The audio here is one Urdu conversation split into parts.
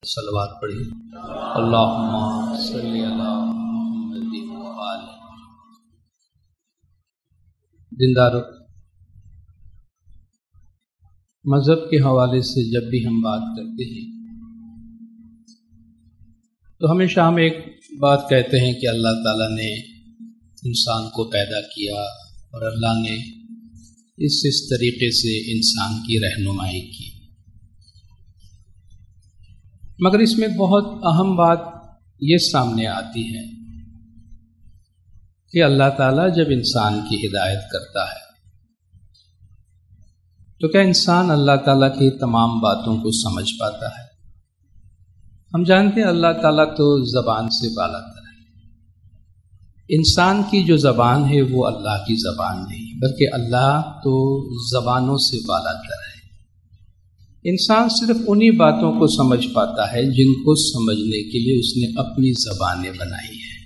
صلوات پڑھی اللہم صلی علی محمد و آلہ۔ دیندارو، مذہب کے حوالے سے جب بھی ہم بات کرتے ہیں تو ہمیشہ ہم ایک بات کہتے ہیں کہ اللہ تعالیٰ نے انسان کو پیدا کیا اور اللہ نے اس طریقے سے انسان کی رہنمائی کی، مگر اس میں بہت اہم بات یہ سامنے آتی ہے کہ اللہ تعالیٰ جب انسان کی ہدایت کرتا ہے تو کیا انسان اللہ تعالیٰ کی تمام باتوں کو سمجھ پاتا ہے؟ ہم جانتے ہیں اللہ تعالیٰ تو زبان سے بالا تر ہے، انسان کی جو زبان ہے وہ اللہ کی زبان نہیں بلکہ اللہ تو زبانوں سے بالا تر ہے۔ انسان صرف انہی باتوں کو سمجھ پاتا ہے جن کو سمجھنے کے لیے اس نے اپنی زبانیں بنائی ہیں۔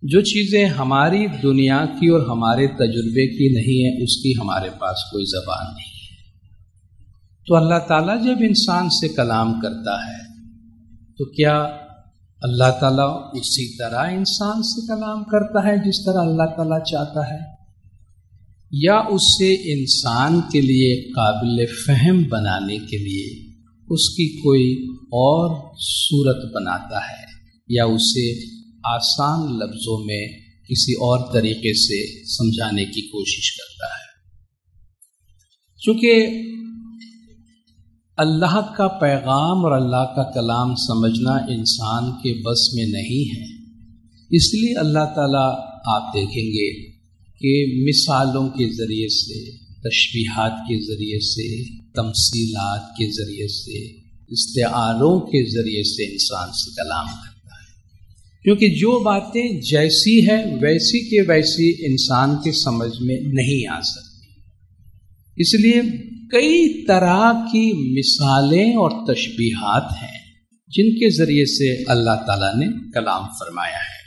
جو چیزیں ہماری دنیا کی اور ہمارے تجربے کی نہیں ہیں اس کی ہمارے پاس کوئی زبان نہیں ہے۔ تو اللہ تعالیٰ جب انسان سے کلام کرتا ہے تو کیا اللہ تعالیٰ اسی طرح انسان سے کلام کرتا ہے جس طرح اللہ تعالیٰ چاہتا ہے، یا اس سے انسان کے لیے قابل فہم بنانے کے لیے اس کی کوئی اور صورت بناتا ہے، یا اسے آسان لفظوں میں کسی اور طریقے سے سمجھانے کی کوشش کرتا ہے؟ چونکہ اللہ کا پیغام اور اللہ کا کلام سمجھنا انسان کے بس میں نہیں ہے، اس لیے اللہ تعالیٰ آپ دیکھیں گے کہ مثالوں کے ذریعے سے، تشبیہات کے ذریعے سے، تمثیلات کے ذریعے سے، استعاروں کے ذریعے سے انسان سے کلام کرتا ہے، کیونکہ جو باتیں جیسی ہے ویسی کے ویسی انسان کے سمجھ میں نہیں آ سکتی، اس لیے کئی طرح کی مثالیں اور تشبیہات ہیں جن کے ذریعے سے اللہ تعالیٰ نے کلام فرمایا ہے۔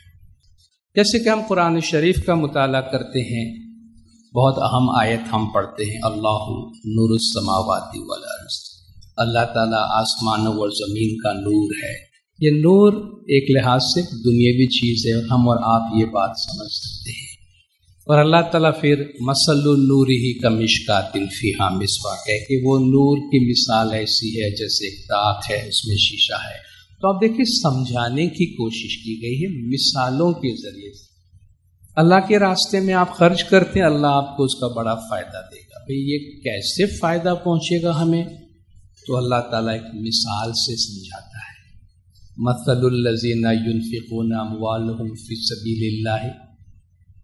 جیسے کہ ہم قرآن شریف کا مطالعہ کرتے ہیں، بہت اہم آیت ہم پڑھتے ہیں، اللہ نور السماوات والارض، اللہ تعالیٰ آسمانوں اور زمین کا نور ہے۔ یہ نور ایک لحاظ سے دنیاوی چیز ہے اور ہم اور آپ یہ بات سمجھ سکتے ہیں، اور اللہ تعالیٰ پھر مثل نورہ کمشکۃ فیہا مصباح ہے کہ وہ نور کی مثال ایسی ہے جیسے ایک طاق ہے اس میں شیشہ ہے۔ تو آپ دیکھیں سمجھانے کی کوشش کی گئی ہے مثالوں کے ذریعے سے۔ اللہ کے راستے میں آپ خرچ کرتے ہیں، اللہ آپ کو اس کا بڑا فائدہ دے گا۔ بھئی یہ کیسے فائدہ پہنچے گا ہمیں؟ تو اللہ تعالیٰ ایک مثال سے سمجھاتا ہے۔ مثل الذین ينفقون اموالهم فی سبیل اللہ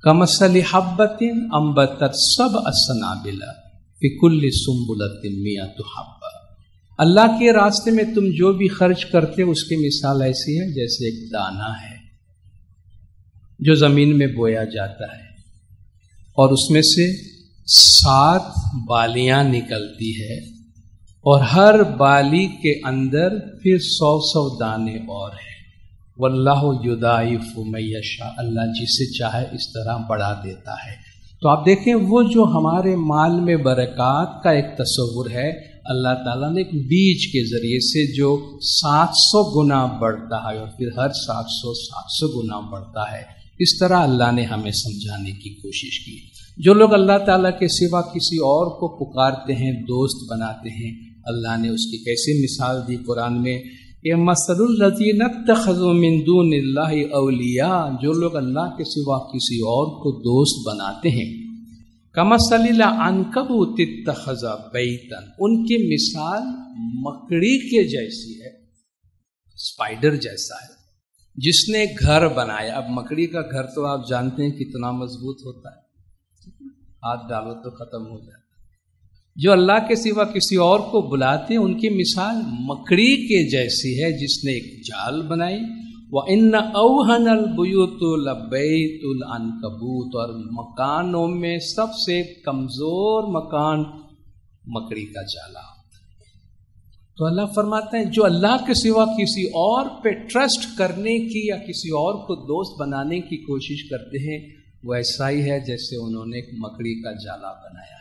کمثل حبۃ انبتت سبع سنابل فی کل سنبلۃ مئۃ حبۃ۔ اللہ کے راستے میں تم جو بھی خرچ کرتے اس کی مثال ایسی ہے جیسے ایک دانہ ہے جو زمین میں بویا جاتا ہے اور اس میں سے 7 بالیاں نکلتی ہے اور ہر بالی کے اندر پھر 100 دانے اور ہیں۔ واللہ یضاعف من یشاء، اللہ جسے چاہے اس طرح بڑھا دیتا ہے۔ تو آپ دیکھیں وہ جو ہمارے مال میں برکات کا ایک تصور ہے، اللہ تعالیٰ نے ایک بیج کے ذریعے سے جو 700 گنا بڑھتا ہے اور پھر ہر 700 گنا بڑھتا ہے، اس طرح اللہ نے ہمیں سمجھانے کی کوشش کی۔ جو لوگ اللہ تعالیٰ کے سوا کسی اور کو پکارتے ہیں، دوست بناتے ہیں، اللہ نے اس کی کیسی مثال دی قرآن میں کہ مثل الذین اتخذوا من دون اللہ اولیاء، جو لوگ اللہ کے سوا کسی اور کو دوست بناتے ہیں، کمثل العنکبوت اتخذت بیتا، ان کی مثال مکڑی کے جیسی ہے، اسپائڈر جیسا ہے جس نے گھر بنایا۔ اب مکڑی کا گھر تو آپ جانتے ہیں کتنا مضبوط ہوتا ہے، ہاتھ ڈالو تو ختم ہو جاتا ہے۔ جو اللہ کے سوا کسی اور کو بلاتے ہیں ان کی مثال مکڑی کے جیسی ہے جس نے ایک جال بنائی۔ وَإِنَّ أَوْهَنَ الْبُيُوتُ لَبَيْتُ الْعَنْكَبُوتِ، اور مکانوں میں سب سے کمزور مکان مکڑی کا جالا ہوتا ہے۔ تو اللہ فرماتے ہیں جو اللہ کے سوا کسی اور پہ ٹرسٹ کرنے کی یا کسی اور کو دوست بنانے کی کوشش کرتے ہیں وہ ایسا ہی ہے جیسے انہوں نے ایک مکڑی کا جالا بنایا ہے۔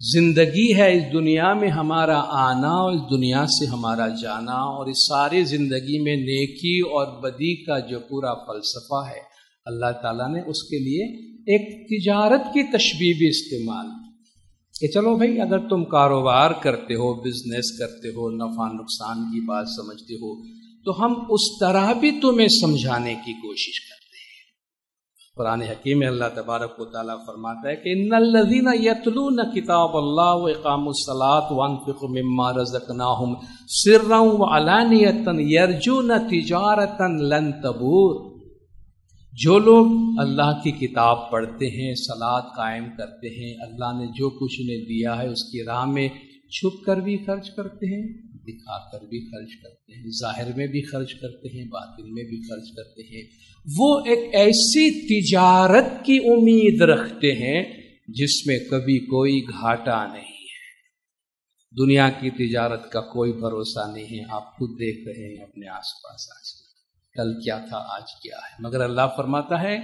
زندگی ہے اس دنیا میں ہمارا آنا اور اس دنیا سے ہمارا جانا، اور اس ساری زندگی میں نیکی اور بدی کا جو پورا فلسفہ ہے اللہ تعالیٰ نے اس کے لیے ایک تجارت کی تشبیہ بھی استعمال کہ چلو بھائی اگر تم کاروبار کرتے ہو، بزنس کرتے ہو، نفع نقصان کی بات سمجھتے ہو تو ہم اس طرح بھی تمہیں سمجھانے کی کوشش کرتے ہیں۔ قرآن حکیم میں اللہ تبارک و تعالیٰ فرماتا ہے کہ ان الذین یتلون کتاب اللہ واقاموا الصلاۃ وانفقوا مما رزقناہم سرا وعلانیۃ یرجون تجارۃ لن تبور۔ جو لوگ اللہ کی کتاب پڑھتے ہیں، صلاۃ قائم کرتے ہیں، اللہ نے جو کچھ انہیں دیا ہے اس کی راہ میں چھپ کر بھی خرچ کرتے ہیں، دکھا کر بھی خرچ کرتے ہیں، ظاہر میں بھی خرچ کرتے ہیں، باطن میں بھی خرچ کرتے ہیں، وہ ایک ایسی تجارت کی امید رکھتے ہیں جس میں کبھی کوئی گھاٹا نہیں ہے۔ دنیا کی تجارت کا کوئی بھروسہ نہیں ہے، آپ خود دیکھ رہے ہیں اپنے آس پاس آج کل کیا تھا آج کیا ہے، مگر اللہ فرماتا ہے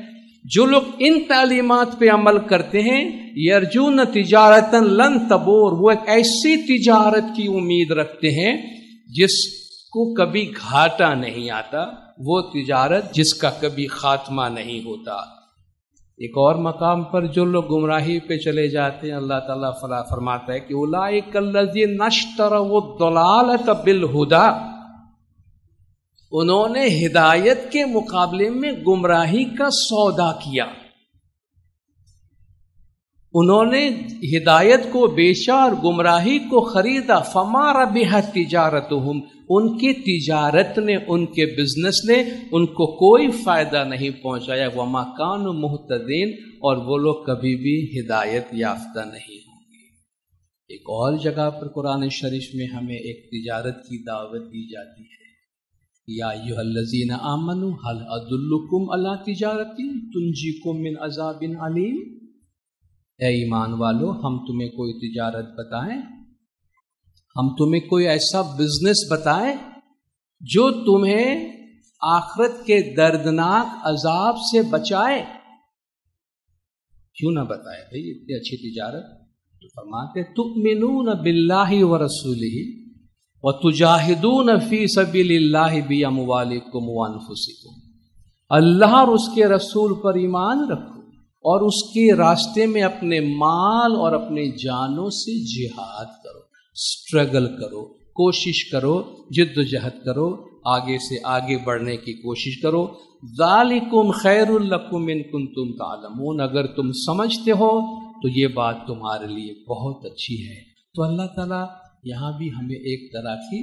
جو لوگ ان تعلیمات پہ عمل کرتے ہیں یرجون تجارتا لن تبور، وہ ایک ایسی تجارت کی امید رکھتے ہیں جس کو کبھی گھاٹا نہیں آتا، وہ تجارت جس کا کبھی خاتمہ نہیں ہوتا۔ ایک اور مقام پر جو لوگ گمراہی پہ چلے جاتے ہیں اللہ تعالیٰ فرماتا ہے کہ اولئک الذین اشتروا الضلالۃ بالہدی، انہوں نے ہدایت کے مقابلے میں گمراہی کا سودا کیا، انہوں نے ہدایت کو بیچا اور گمراہی کو خریدا۔ فما ربحت تجارتہم، ان کی تجارت نے، ان کے بزنس نے ان کو کوئی فائدہ نہیں پہنچایا۔ وما کانوا مہتدین، اور وہ لوگ کبھی بھی ہدایت یافتہ نہیں ہوں گے۔ ایک اور جگہ پر قرآن شریف میں ہمیں ایک تجارت کی دعوت دی جاتی ہے، یا ایھا الذین آمنوا هل ادلکم علی تجارت تنجیکم من عذاب علیم، اے ایمان والو ہم تمہیں کوئی تجارت بتائیں، ہم تمہیں کوئی ایسا بزنس بتائیں جو تمہیں آخرت کے دردناک عذاب سے بچائے؟ کیوں نہ بتائے بھئی اتنی اچھی تجارت؟ تو فرماتے تؤمنون باللہ ورسولہ وَتُجَاهِدُونَ فِي سَبِيلِ اللَّهِ بِأَمْوَالِكُمْ وَأَنفُسِكُمْ، اللہ اور اس کے رسول پر ایمان رکھو اور اس کے راستے میں اپنے مال اور اپنے جانوں سے جہاد کرو، سٹرگل کرو، کوشش کرو، جد و جہد کرو، آگے سے آگے بڑھنے کی کوشش کرو۔ ذَلِكُمْ خَيْرٌ لَكُمْ إِن كُنتُمْ تَعْلَمُونَ، اگر تم سمجھتے ہو تو یہ بات تمہارے لیے بہت اچھی ہے۔ تو اللہ تعالیٰ یہاں بھی ہمیں ایک طرح کی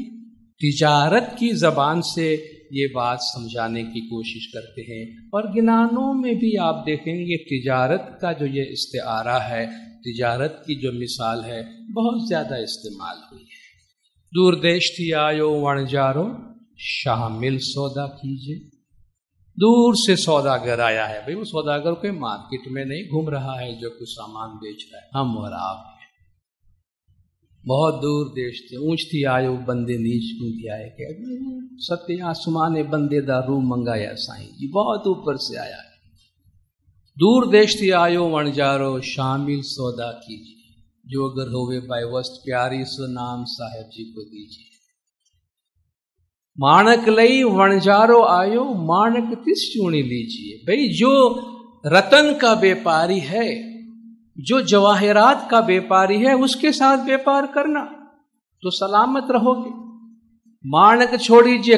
تجارت کی زبان سے یہ بات سمجھانے کی کوشش کرتے ہیں، اور گنانوں میں بھی آپ دیکھیں گے تجارت کا جو یہ استعارہ ہے، تجارت کی جو مثال ہے بہت زیادہ استعمال ہوئی ہے۔ دور دیش تھی آیو وણجارو شامل سودا کیجئے، دور سے سوداگر آیا ہے، بھئی وہ سوداگر کوئی مارکیٹ میں نہیں گھوم رہا ہے جو کچھ سامان بیچ رہا ہے، ہم اور آپ بہت دور دیش تھے، اونچ تھی آیو بندے نیچ کیوں کیا ہے کہ ستے آسمان بندے دا روح منگایا سائیں جی، بہت اوپر سے آیا ہے۔ دور دیش تھی آیو وણجارو شامل سودا کیجیے، جو اگر ہوئے بائی وسط پیاری سو نام صاحب جی کو دیجیے۔ مانک لئی وણجارو آیو مانک تس چونی لیجیے، بھئی جو رتن کا بیپاری ہے، جو جواہرات کا بیپاری ہے، اس کے ساتھ بیپار کرنا تو سلامت رہو گے۔ مانک چھوڑیجیے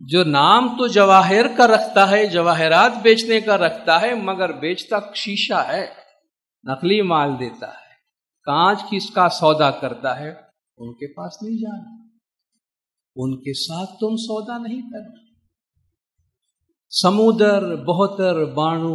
جو نام تو جواہر کا رکھتا ہے، جواہرات بیچنے کا رکھتا ہے، مگر بیچتا شیشہ ہے، نقلی مال دیتا ہے، کانچ کس کا سودا کرتا ہے، ان کے پاس نہیں جانا، ان کے ساتھ تم سودا نہیں کرنا۔ سمودر بہتر بانو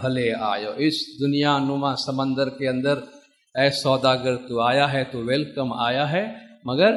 بھلے آیو، اس دنیا نما سمندر کے اندر اے سوداگر تو آیا ہے تو ویلکم آیا ہے، مگر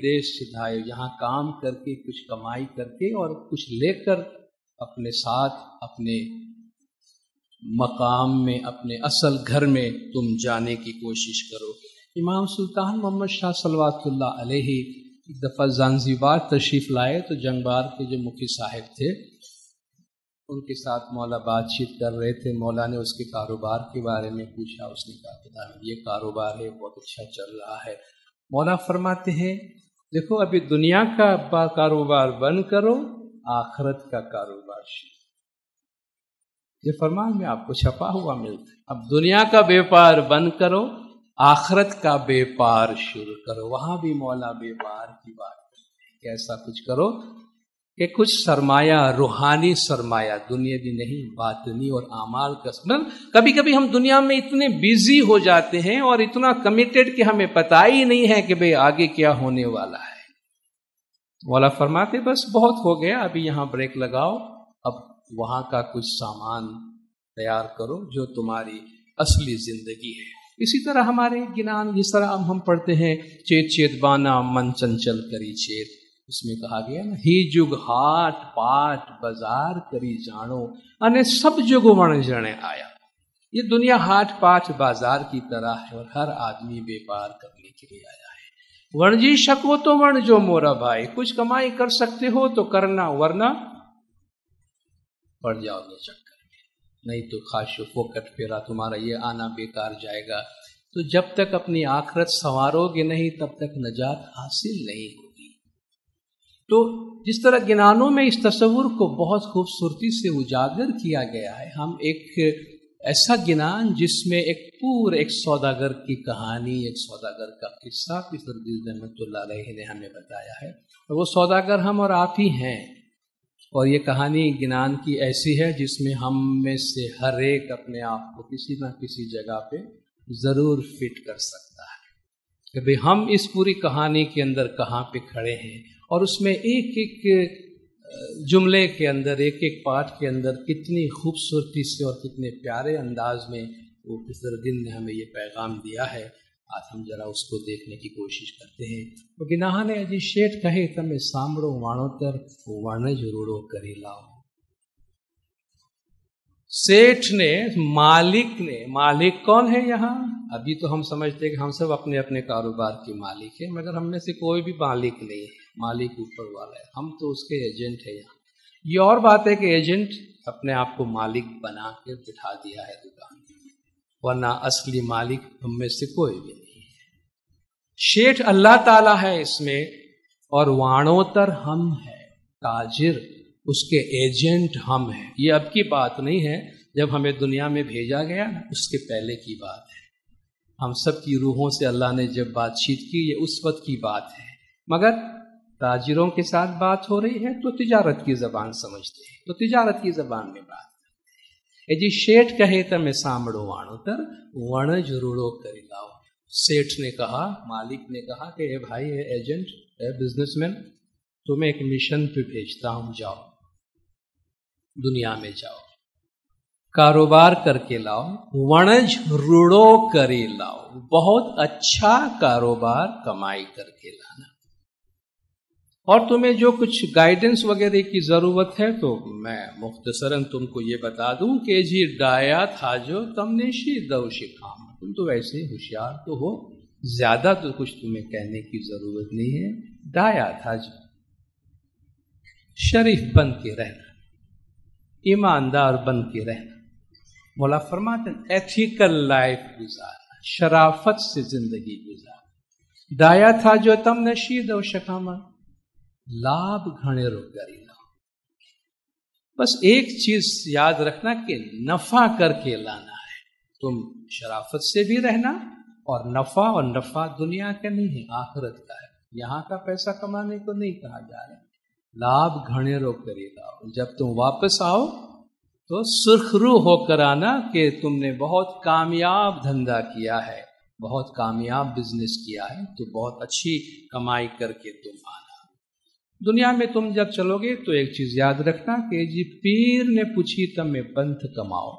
دیش سدھائے، یہاں کام کر کے کچھ کمائی کر کے اور کچھ لے کر اپنے ساتھ اپنے مقام میں، اپنے اصل گھر میں تم جانے کی کوشش کرو۔ امام سلطان محمد شاہ صلوات اللہ علیہ ایک دفعہ زانزیبار تشریف لائے تو جنگ بار کے جو مفتی صاحب تھے ان کے ساتھ مولا بات چیت کر رہے تھے. مولا نے اس کے کاروبار کے بارے میں پوچھا. اس نے کہا کہ یہ کاروبار ہے بہت اچھا چل رہا ہے. مولا فرماتے ہیں دیکھو ابھی دنیا کا کاروبار بند کرو، آخرت کا کاروبار شروع. یہ فرمان میں آپ کو چھپا ہوا ملتا ہے. اب دنیا کا بیپار بند کرو، آخرت کا بیپار شروع کرو. وہاں بھی مولا بیپار کی بات کرتے ہیں کہ ایسا کچھ کرو کہ کچھ سرمایہ، روحانی سرمایہ، دنیا بھی نہیں، باطنی اور اعمال کا. کبھی کبھی ہم دنیا میں اتنے بیزی ہو جاتے ہیں اور اتنا کمیٹڈ کہ ہمیں پتہ ہی نہیں ہے کہ بھئی آگے کیا ہونے والا ہے. مولا فرماتے بس بہت ہو گیا، ابھی یہاں بریک لگاؤ، اب وہاں کا کچھ سامان تیار کرو جو تمہاری اصلی زندگی ہے. اسی طرح ہمارے گنان جس طرح ہم پڑھتے ہیں چیت چیت بانا من چنچل کری چیت، اس میں کہا گیا نا ہی جگ ہاٹ پاٹ بازار کری جانو انے سب جگ وڑ جنے آیا. یہ دنیا ہاٹ پاٹ بازار کی طرح ہے اور ہر آدمی بیپار کرنے کے لیے آیا ہے. ورنجی شکو تو ورن جو مورا بھائی، کچھ کمائی کر سکتے ہو تو کرنا، ورنہ پڑ جاؤ گے چکر میں، نہیں تو خاش و فوکٹ پھیرا، تمہارا یہ آنا بیکار جائے گا. تو جب تک اپنی آخرت سنوارو گے نہیں تب تک نجات حاصل نہیں ہوگی. تو جس طرح گنانوں میں اس تصور کو بہت خوبصورتی سے اجاگر کیا گیا ہے، ہم ایک ایسا گنان جس میں ایک سوداگر کی کہانی، ایک سوداگر کا قصہ پسر دل رحمۃ اللہ علیہ نے ہمیں بتایا ہے، اور وہ سوداگر ہم اور آپ ہی ہیں. اور یہ کہانی گنان کی ایسی ہے جس میں ہم میں سے ہر ایک اپنے آپ کو کسی نہ کسی جگہ پہ ضرور فٹ کر سکتا ہے کہ بھئی ہم اس پوری کہانی کے اندر کہاں پہ کھڑے ہیں، اور اس میں ایک ایک جملے کے اندر، ایک ایک پارٹ کے اندر کتنی خوبصورتی سے اور کتنے پیارے انداز میں وہ پسر دل نے ہمیں یہ پیغام دیا ہے. آج ہم ذرا اس کو دیکھنے کی کوشش کرتے ہیں. وہ گناہ نے اجی شیٹ کہے تمہیں سامڑو وانو تر وانج روڑو کری لاؤ. سیٹھ نے، مالک کون ہے یہاں؟ ابھی تو ہم سمجھتے ہیں کہ ہم سب اپنے اپنے کاروبار کے مالک ہیں، مگر ہم میں سے کوئی بھی مالک نہیں ہے. مالک اوپر والا ہے، ہم تو اس کے ایجنٹ ہیں. یہاں یہ اور بات ہے کہ ایجنٹ اپنے آپ کو مالک بنا کے بٹھا دیا ہے دکان، ورنہ اصلی مالک ہم میں سے کوئی بھی نہیں ہے. شیٹھ اللہ تعالیٰ ہے اس میں، اور وانوتر ہم ہے، تاجر اس کے ایجنٹ ہم ہیں. یہ اب کی بات نہیں ہے، جب ہمیں دنیا میں بھیجا گیا اس کے پہلے کی بات ہے. ہم سب کی روحوں سے اللہ نے جب بات چیت کی، یہ اس وقت کی بات ہے. مگر تاجروں کے ساتھ بات ہو رہی ہے تو تجارت کی زبان سمجھتے ہیں، تو تجارت کی زبان میں بات کرتے ہیں. جی شیٹھ کہے تو میں سامڑو وانو تر ونج روڑو کری لاؤ. سیٹھ نے کہا، مالک نے کہا کہ اے بھائی، اے ایجنٹ، اے بزنس مین، تمہیں ایک مشن پہ بھیجتا ہوں، جاؤ دنیا میں جاؤ، کاروبار کر کے لاؤ، ونج روڑو کری لاؤ، بہت اچھا کاروبار کمائی کر کے لانا. اور تمہیں جو کچھ گائیڈنس وغیرہ کی ضرورت ہے تو میں مختصراً تم کو یہ بتا دوں کہ جی ڈایا تھا جو تم نے دو شکام، تم تو ویسے ہوشیار تو ہو، زیادہ تو کچھ تمہیں کہنے کی ضرورت نہیں ہے. ڈایا تھا جو شریف بن کے رہنا، ایماندار بن کے رہنا. مولا فرماتے ہیں ایتھیکل لائف گزارنا، شرافت سے زندگی گزارنا. ڈایا تھا جو تم نشید و شکامہ لابھ گھنے رو کری لاؤ. بس ایک چیز یاد رکھنا کہ نفع کر کے لانا ہے. تم شرافت سے بھی رہنا، اور نفع دنیا کا نہیں ہے، آخرت کا ہے. یہاں کا پیسہ کمانے کو نہیں کہا جا رہا. لابھ گھنے رو کری لاؤ. جب تم واپس آؤ تو سرخرو ہو کر آنا کہ تم نے بہت کامیاب دھندا کیا ہے، بہت کامیاب بزنس کیا ہے، تو بہت اچھی کمائی کر کے تم آنا. دنیا میں تم جب چلو گے تو ایک چیز یاد رکھنا کہ جی پیر نے پوچھی تمہیں پنتھ کماؤ.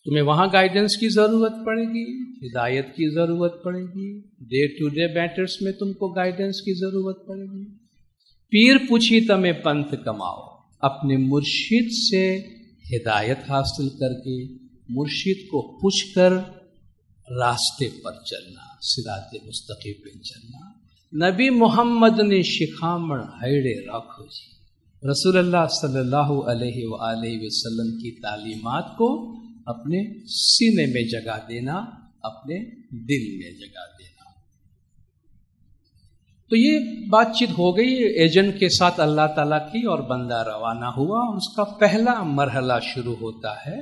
تمہیں وہاں گائیڈنس کی ضرورت پڑے گی، ہدایت کی ضرورت پڑے گی، ڈے ٹو ڈے میٹرز میں تم کو گائیڈنس کی ضرورت پڑے گی. پیر پوچھی تمہیں پنتھ کماؤ، اپنے مرشد سے ہدایت حاصل کر کے، مرشد کو پوچھ کر راستے پر چلنا، صراط مستقیم پہ چلنا. نبی محمد نے شکھامن ہیڑے رکھو جی. رسول اللہ صلی اللہ علیہ وآلہ وسلم کی تعلیمات کو اپنے سینے میں جگہ دینا، اپنے دل میں جگہ دینا۔ تو یہ بات چیت ہو گئی ایجنٹ کے ساتھ اللہ تعالیٰ کی، اور بندہ روانہ ہوا، اور اس کا پہلا مرحلہ شروع ہوتا ہے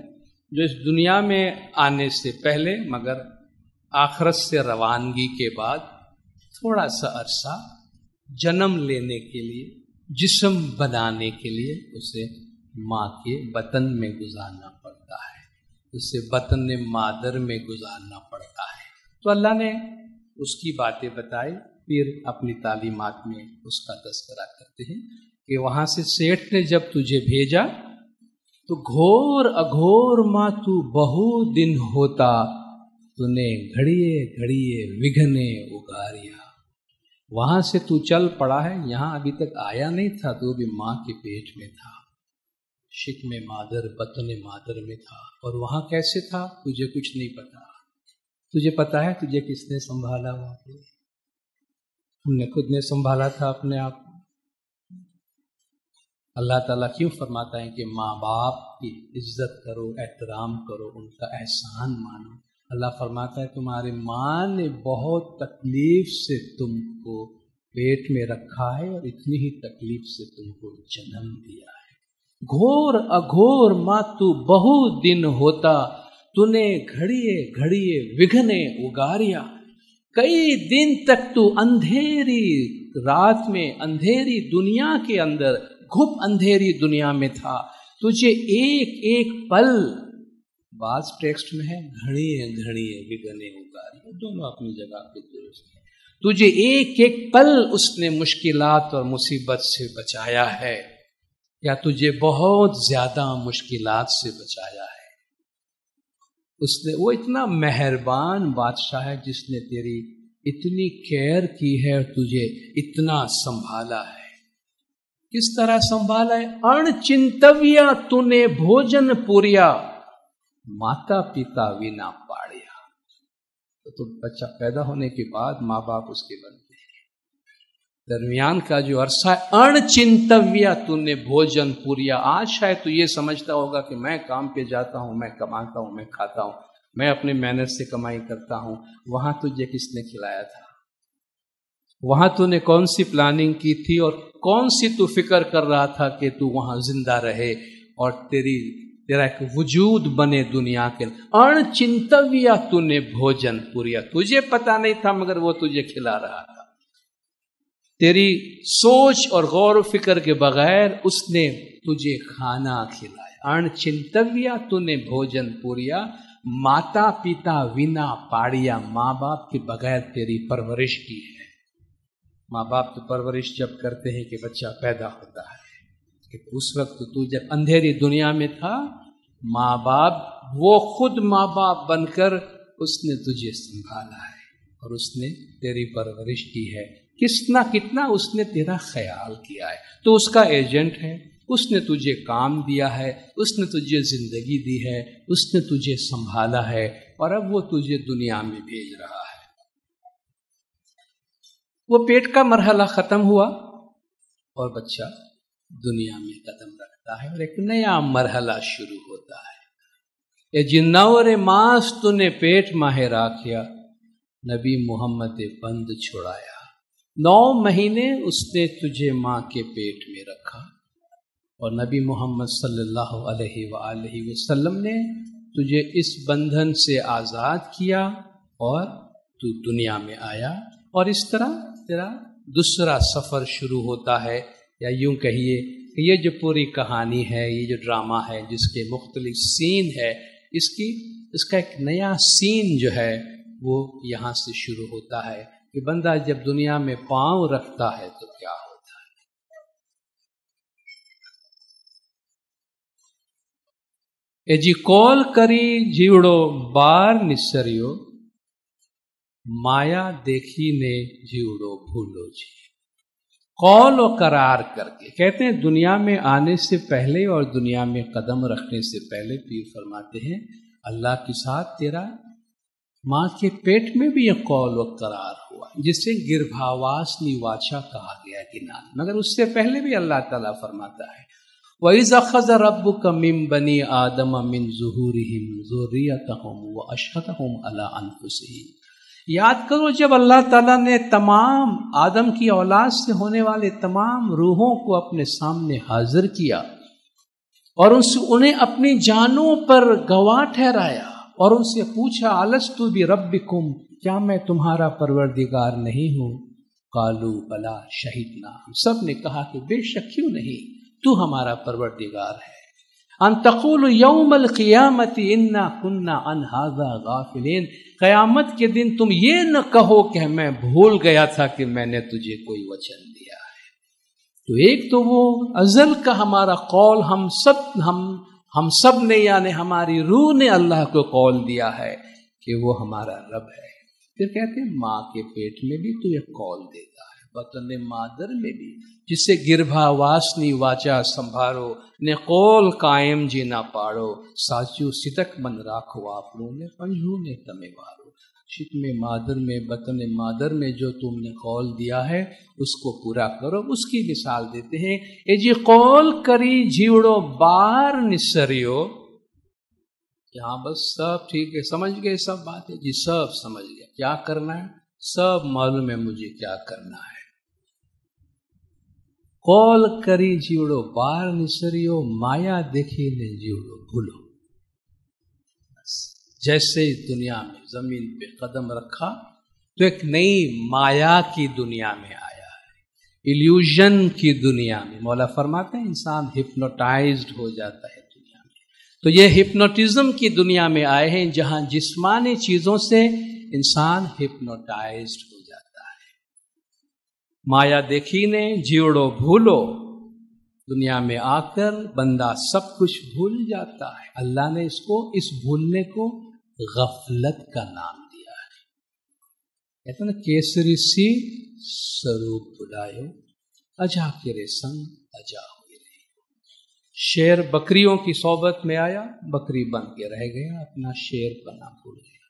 جو اس دنیا میں آنے سے پہلے مگر آخرت سے روانگی کے بعد تھوڑا سا عرصہ جنم لینے کے لیے، جسم بنانے کے لیے اسے ماں کے بطن میں گزارنا پڑتا ہے، اسے بطن مادر میں گزارنا پڑتا ہے۔ تو اللہ نے اس کی باتیں بتائی، پھر اپنی تعلیمات میں اس کا تذکرہ کرتے ہیں کہ وہاں سے سیٹھ نے جب تجھے بھیجا تو گھور اگھور ماں تو بہو دن ہوتا، تو نے گھڑیے گھڑیے وگھنے اگاریا۔ وہاں سے تو چل پڑا ہے، یہاں ابھی تک آیا نہیں تھا، تو بھی ماں کے پیٹ میں تھا، شکم مادر بطن مادر میں تھا، اور وہاں کیسے تھا تجھے کچھ نہیں پتا۔ تجھے پتا ہے تجھے کس نے سنبھالا وہاں پہ؟ تم نے خود نے سنبھالا تھا اپنے آپ کو۔ اللہ تعالیٰ کیوں فرماتا ہے کہ ماں باپ کی عزت کرو، احترام کرو، ان کا احسان مانو؟ اللہ فرماتا ہے تمہاری ماں نے بہت تکلیف سے تم کو پیٹ میں رکھا ہے، اور اتنی ہی تکلیف سے تم کو جنم دیا ہے۔ گھور اگھور ماں تو بہو دن ہوتا، تو نے گھڑیے گھڑیے وگھنے اگاریا۔ کئی دن تک تو اندھیری رات میں، اندھیری دنیا کے اندر، گھپ اندھیری دنیا میں تھا، تجھے ایک ایک پل، بعض ٹیکسٹ میں ہے گھڑیے گھڑیے وگھنے اگاریا، دونوں اپنی جگہ پہ درست ہیں، تجھے ایک ایک پل اس نے مشکلات اور مصیبت سے بچایا ہے، یا تجھے بہت زیادہ مشکلات سے بچایا ہے۔ اس نے، وہ اتنا مہربان بادشاہ ہے جس نے تیری اتنی کیئر کی ہے اور تجھے اتنا سنبھالا ہے۔ کس طرح سنبھالا ہے؟ اڑ چنتویا تو نے بھوجن پوریا، ماتا پتا وینا پاڑیا۔ تو بچہ پیدا ہونے کے بعد ماں باپ اس کے بنتے ہیں، درمیان کا جو عرصہ ہے، اڑ چنتویا تو نے بھوجن پوریا۔ آج شاید تو یہ سمجھتا ہوگا کہ میں کام پہ جاتا ہوں، میں کماتا ہوں، میں کھاتا ہوں، میں اپنے محنت سے کمائی کرتا ہوں، وہاں تجھے کس نے کھلایا تھا؟ وہاں تو نے کون سی پلاننگ کی تھی، اور کون سی تو فکر کر رہا تھا کہ تو وہاں زندہ رہے اور تیرا ایک وجود بنے دنیا کے۔ اڑ چنتویا تو نے بھوجن پوریا، تجھے پتا نہیں تھا مگر وہ تجھے کھلا رہا تھا۔ تیری سوچ اور غور و فکر کے بغیر اس نے تجھے کھانا کھلایا۔ اڑ چنتویا تو نے بھوجن پوریا، ماتا پتا وینا پاڑیا، ماں باپ کے بغیر تیری پرورش کی ہے۔ ماں باپ تو پرورش جب کرتے ہیں کہ بچہ پیدا ہوتا ہے، کہ اس وقت تو جب اندھیری دنیا میں تھا، ماں باپ، وہ خود ماں باپ بن کر اس نے تجھے سنبھالا ہے اور اس نے تیری پرورش کی ہے۔ کتنا اس نے تیرا خیال کیا ہے، تو اس کا ایجنٹ ہے، اس نے تجھے کام دیا ہے، اس نے تجھے زندگی دی ہے، اس نے تجھے سنبھالا ہے، اور اب وہ تجھے دنیا میں بھیج رہا ہے۔ وہ پیٹ کا مرحلہ ختم ہوا اور بچہ دنیا میں قدم رکھتا ہے، اور ایک نیا مرحلہ شروع ہوتا ہے۔ اے جنور ماس تو نے پیٹ ماہ راکھیا، نبی محمد بند چھڑایا۔ 9 مہینے اس نے تجھے ماں کے پیٹ میں رکھا، اور نبی محمد صلی اللہ علیہ وآلہ وسلم نے تجھے اس بندھن سے آزاد کیا اور تو دنیا میں آیا، اور اس طرح تیرا دوسرا سفر شروع ہوتا ہے، یا یوں کہیے کہ یہ جو پوری کہانی ہے، یہ جو ڈرامہ ہے جس کے مختلف سین ہے، اس کا ایک نیا سین جو ہے وہ یہاں سے شروع ہوتا ہے کہ بندہ جب دنیا میں پاؤں رکھتا ہے تو کیا ہوتا ہے۔ اے جی کول کری جیوڑو بار نسریو، مایا دیکھی نے جیوڑو بھولو جی۔ قول و قرار کر کے کہتے ہیں دنیا میں آنے سے پہلے اور دنیا میں قدم رکھنے سے پہلے پیر فرماتے ہیں اللہ کے ساتھ تیرا ماں کے پیٹ میں بھی یہ قول و قرار ہوا، جسے گربھاواسنی واچا کہا گیا گنان، مگر اس سے پہلے بھی اللہ تعالیٰ فرماتا ہے وَإِذْ أَخَذَ رَبُّكَ مِن بَنِي آدَمَ مِن ظُهُورِهِمْ ذُرِّيَّتَهُمْ وَأَشْهَدَهُمْ عَلَىٰ أَنفُسِهِمْ، یاد کرو جب اللہ تعالیٰ نے تمام آدم کی اولاد سے ہونے والے تمام روحوں کو اپنے سامنے حاضر کیا اور انہیں اپنی جانوں پر گواہ ٹھہرایا اور ان سے پوچھا الستُ بربکم، کیا میں تمہارا پروردگار نہیں ہوں؟ قالوا بلا شہدنا، ہم سب نے کہا کہ بے شک کیوں نہیں، تو ہمارا پروردگار ہے۔ ان تقولوا یوم القیامت انا کنا عن ھذا غافلین، قیامت کے دن تم یہ نہ کہو کہ میں بھول گیا تھا کہ میں نے تجھے کوئی وچن دیا ہے۔ تو ایک تو وہ ازل کا ہمارا قول ہم سب نے یعنی ہماری روح نے اللہ کو قول دیا ہے کہ وہ ہمارا رب ہے۔ پھر کہتے ہیں ماں کے پیٹ میں بھی تو یہ قول دیتا ہے، بطن مادر میں بھی، جسے گربھا واسنی واچا سنبھارو نے قول قائم جی نہ پاڑو، ساچو ستک من راکھو آپنوں نے پنجھوں نے تمہیں وارو۔ شکم مادر میں بطن مادر میں جو تم نے قول دیا ہے اس کو پورا کرو۔ اس کی مثال دیتے ہیں، اے جی قول کری جیوڑو بار نسریو، یہاں بس سب ٹھیک ہے، سمجھ گئے سب بات ہے جی، سب سمجھ گئے کیا کرنا ہے، سب معلوم ہے مجھے کیا کرنا ہے۔ قول کری جیوڑو بار نسریو، مایا دیکھی نے جیوڑو بھولو۔ جیسے دنیا میں زمین پہ قدم رکھا تو ایک نئی مایا کی دنیا میں آیا ہے، ایلیوژن کی دنیا میں۔ مولا فرماتے ہیں انسان ہپنوٹائزڈ ہو جاتا ہے دنیا میں، تو یہ ہپنوٹزم کی دنیا میں آئے ہیں جہاں جسمانی چیزوں سے انسان ہپنوٹائزڈ ہو جاتا ہے۔ مایا دیکھی نے جیوڑو بھولو، دنیا میں آ کر بندہ سب کچھ بھول جاتا ہے۔ اللہ نے اس بھولنے کو غفلت کا نام دیا ہے۔ کہتے ہیں نا کیسری سی سروپ بلایو، اجا کرے سنگ اجا ہوئے رہے۔ شیر بکریوں کی صحبت میں آیا، بکری بن کے رہ گیا، اپنا شیر بنا بھول گیا۔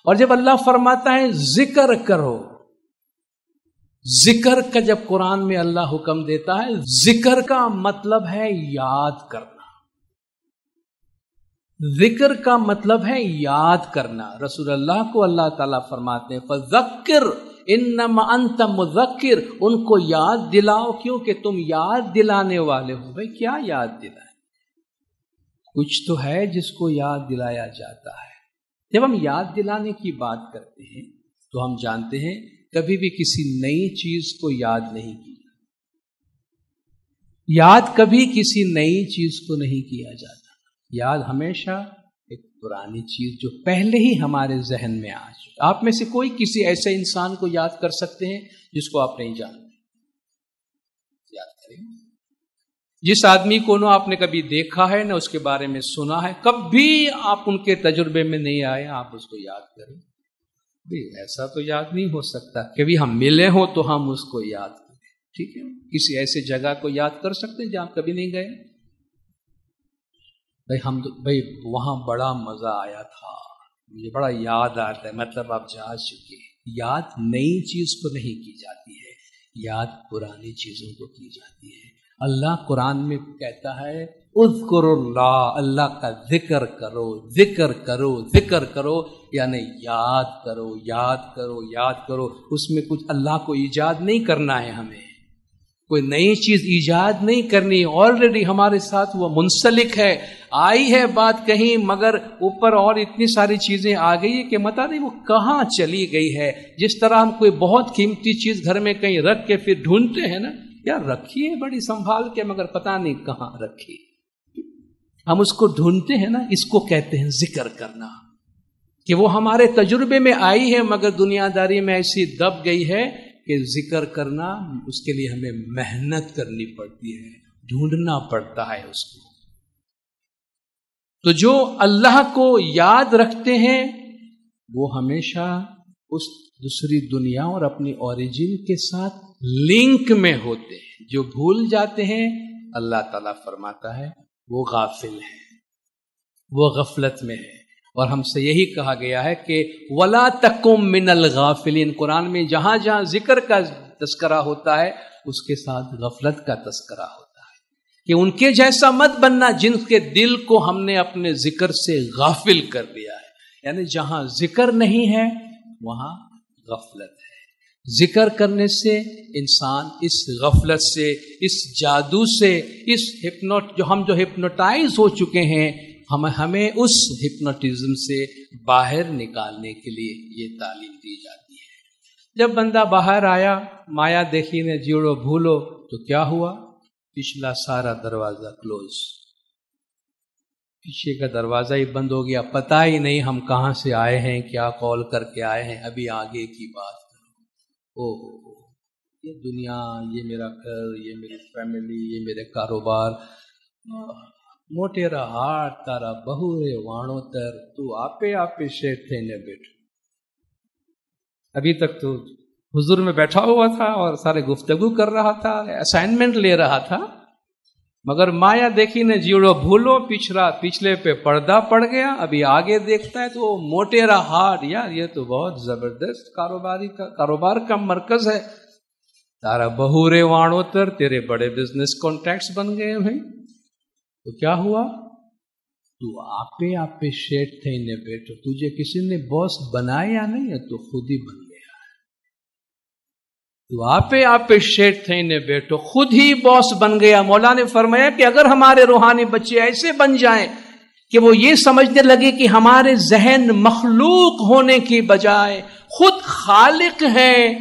اور جب اللہ فرماتا ہے ذکر کرو، ذکر کا جب قرآن میں اللہ حکم دیتا ہے، ذکر کا مطلب ہے یاد کرنا، ذکر کا مطلب ہے یاد کرنا۔ رسول اللہ کو اللہ تعالیٰ فرماتے ہیں فذکر انما انت مذکر، ان کو یاد دلاؤ کیونکہ تم یاد دلانے والے ہو۔ بھائی کیا یاد دلائیں؟ کچھ تو ہے جس کو یاد دلایا جاتا ہے۔ جب ہم یاد دلانے کی بات کرتے ہیں تو ہم جانتے ہیں کبھی بھی کسی نئی چیز کو یاد نہیں کیا، یاد کبھی کسی نئی چیز کو نہیں کیا جاتا، یاد ہمیشہ ایک پرانی چیز جو پہلے ہی ہمارے ذہن میں آ چکی۔ آپ میں سے کوئی کسی ایسے انسان کو یاد کر سکتے ہیں جس کو آپ نہیں جانتے؟ یاد کریں، جس آدمی کو نہ آپ نے کبھی دیکھا ہے نہ اس کے بارے میں سنا ہے، کبھی آپ ان کے تجربے میں نہیں آئے، آپ اس کو یاد کریں۔ ایسا تو یاد نہیں ہو سکتا، کبھی ہم ملے ہوں تو ہم اس کو یاد کریں، ٹھیک ہے؟ کسی ایسے جگہ کو یاد کر سکتے ہیں جہاں کبھی نہیں گئے؟ بھائی وہاں بڑا مزہ آیا تھا، مجھے بڑا یاد آتا ہے، مطلب آپ جا چکے۔ یاد نئی چیز کو نہیں کی جاتی ہے، یاد پرانی چیزوں کو کی جاتی ہے۔ اللہ قرآن میں کہتا ہے اذکر اللہ، اللہ کا ذکر کرو، ذکر کرو، ذکر کرو، یعنی یاد کرو، یاد کرو، یاد کرو۔ اس میں کچھ اللہ کو ایجاد نہیں کرنا ہے، ہمیں کوئی نئی چیز ایجاد نہیں کرنی، آلریڈی ہمارے ساتھ وہ منسلک ہے، آئی ہے بات کہیں مگر اوپر اور اتنی ساری چیزیں آ گئی ہے کہ متا نہیں وہ کہاں چلی گئی ہے۔ جس طرح ہم کوئی بہت قیمتی چیز گھر میں کہیں رکھ کے پھر ڈھونڈتے ہیں نا، یار رکھی ہے بڑی سنبھال کے مگر پتہ نہیں کہاں رکھی، ہم اس کو ڈھونڈتے ہیں نا، اس کو کہتے ہیں ذکر کرنا، کہ وہ ہمارے تجربے میں آئی ہے مگر دنیا داری میں ایسی دب گئی ہے کہ ذکر کرنا اس کے لیے ہمیں محنت کرنی پڑتی ہے، ڈھونڈنا پڑتا ہے اس کو۔ تو جو اللہ کو یاد رکھتے ہیں وہ ہمیشہ اس دوسری دنیا اور اپنی اوریجن کے ساتھ لنک میں ہوتے ہیں۔ جو بھول جاتے ہیں اللہ تعالیٰ فرماتا ہے وہ غافل ہے، وہ غفلت میں ہے۔ اور ہم سے یہی کہا گیا ہے کہ وَلَا تَكُمْ مِنَ الْغَافِلِينَ، قرآن میں جہاں جہاں ذکر کا تذکرہ ہوتا ہے اس کے ساتھ غفلت کا تذکرہ ہوتا ہے کہ ان کے جیسا مت بننا جن کے دل کو ہم نے اپنے ذکر سے غافل کر دیا ہے. یعنی جہاں ذکر نہیں ہے وہاں غفلت ہے. ذکر کرنے سے انسان اس غفلت سے، اس جادو سے، اس جو ہپنوٹائز ہو چکے ہیں، ہمیں اس ہپنوٹزم سے باہر نکالنے کے لیے یہ تعلیم دی جاتی ہے. جب بندہ باہر آیا، مایا دیکھی نے جیڑو بھولو، تو کیا ہوا؟ پچھلا سارا دروازہ کلوز، پیچھے کا دروازہ ہی بند ہو گیا. پتہ ہی نہیں ہم کہاں سے آئے ہیں، کیا کال کر کے آئے ہیں، ابھی آگے کی بات کرو. یہ دنیا، یہ میرا گھر، یہ میری فیملی، یہ میرے کاروبار، موٹیرا ہاتھ تارا بہورے وانو تر، تو آپے شیٹ تھے نے بیٹھ. ابھی تک تو حضور میں بیٹھا ہوا تھا اور سارے گفتگو کر رہا تھا، اسائنمنٹ لے رہا تھا، مگر مایا دیکھی نے جیڑو بھولو، پچھلے پہ پردہ پڑ گیا. ابھی آگے دیکھتا ہے تو موٹیرا ہارڈ، یار یہ تو بہت زبردست کاروبار کا مرکز ہے. تارا بہورے وانو تر، تیرے بڑے بزنس کانٹیکٹس بن گئے ہیں. تو کیا ہوا؟ تو آپے شیٹ تھے نے بیٹھو. تجھے کسی نے باس بنایا نہیں ہے، تو خود ہی بن گیا. تو آپے شیٹ تھے نے بیٹھو، خود ہی باس بن گیا. مولا نے فرمایا کہ اگر ہمارے روحانی بچے ایسے بن جائیں کہ وہ یہ سمجھنے لگے کہ ہمارے ذہن مخلوق ہونے کی بجائے خود خالق ہیں،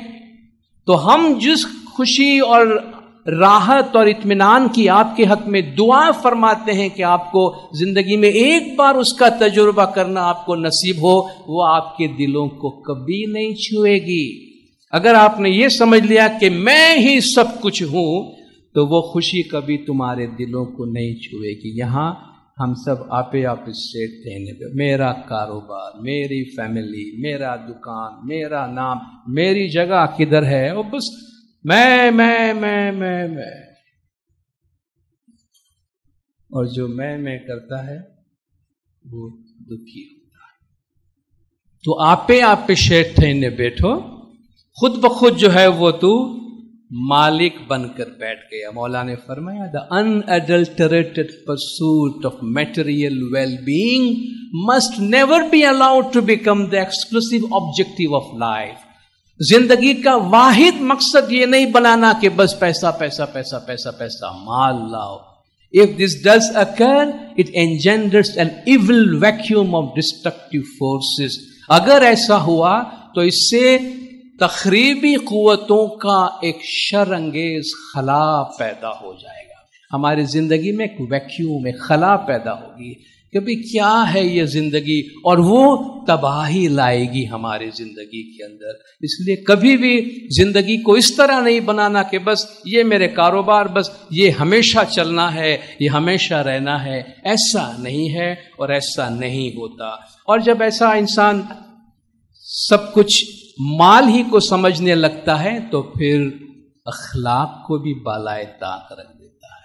تو ہم جس خوشی اور راحت اور اطمینان کی آپ کے حق میں دعا فرماتے ہیں کہ آپ کو زندگی میں ایک بار اس کا تجربہ کرنا آپ کو نصیب ہو، وہ آپ کے دلوں کو کبھی نہیں چھوئے گی. اگر آپ نے یہ سمجھ لیا کہ میں ہی سب کچھ ہوں، تو وہ خوشی کبھی تمہارے دلوں کو نہیں چھوئے گی. یہاں ہم سب آپے سیٹ تھے، میرا کاروبار، میری فیملی، میرا دکان، میرا نام، میری جگہ کدھر ہے، اور بس میں اور جو میں کرتا ہے وہ دکھی ہوتا ہے. تو آپے شیٹ تھے نے بیٹھو، خود بخود جو ہے وہ تو مالک بن کر بیٹھ گیا. مولا نے فرمایا the unadulterated pursuit of material well-being must never be allowed to become the exclusive objective of life. زندگی کا واحد مقصد یہ نہیں بنانا کہ بس پیسہ پیسہ پیسہ پیسہ پیسہ مال لاؤ. If this does occur, it engenders an evil vacuum of destructive forces. اگر ایسا ہوا تو اس سے تخریبی قوتوں کا ایک شر انگیز خلا پیدا ہو جائے گا. ہماری زندگی میں ایک ویکیوم، ایک خلا پیدا ہوگی کہ بھی کیا ہے یہ زندگی، اور وہ تباہی لائے گی ہماری زندگی کے اندر. اس لیے کبھی بھی زندگی کو اس طرح نہیں بنانا کہ بس یہ میرے کاروبار، بس یہ ہمیشہ چلنا ہے، یہ ہمیشہ رہنا ہے. ایسا نہیں ہے اور ایسا نہیں ہوتا. اور جب ایسا انسان سب کچھ مال ہی کو سمجھنے لگتا ہے تو پھر اخلاق کو بھی بالائے طاق رکھ دیتا ہے،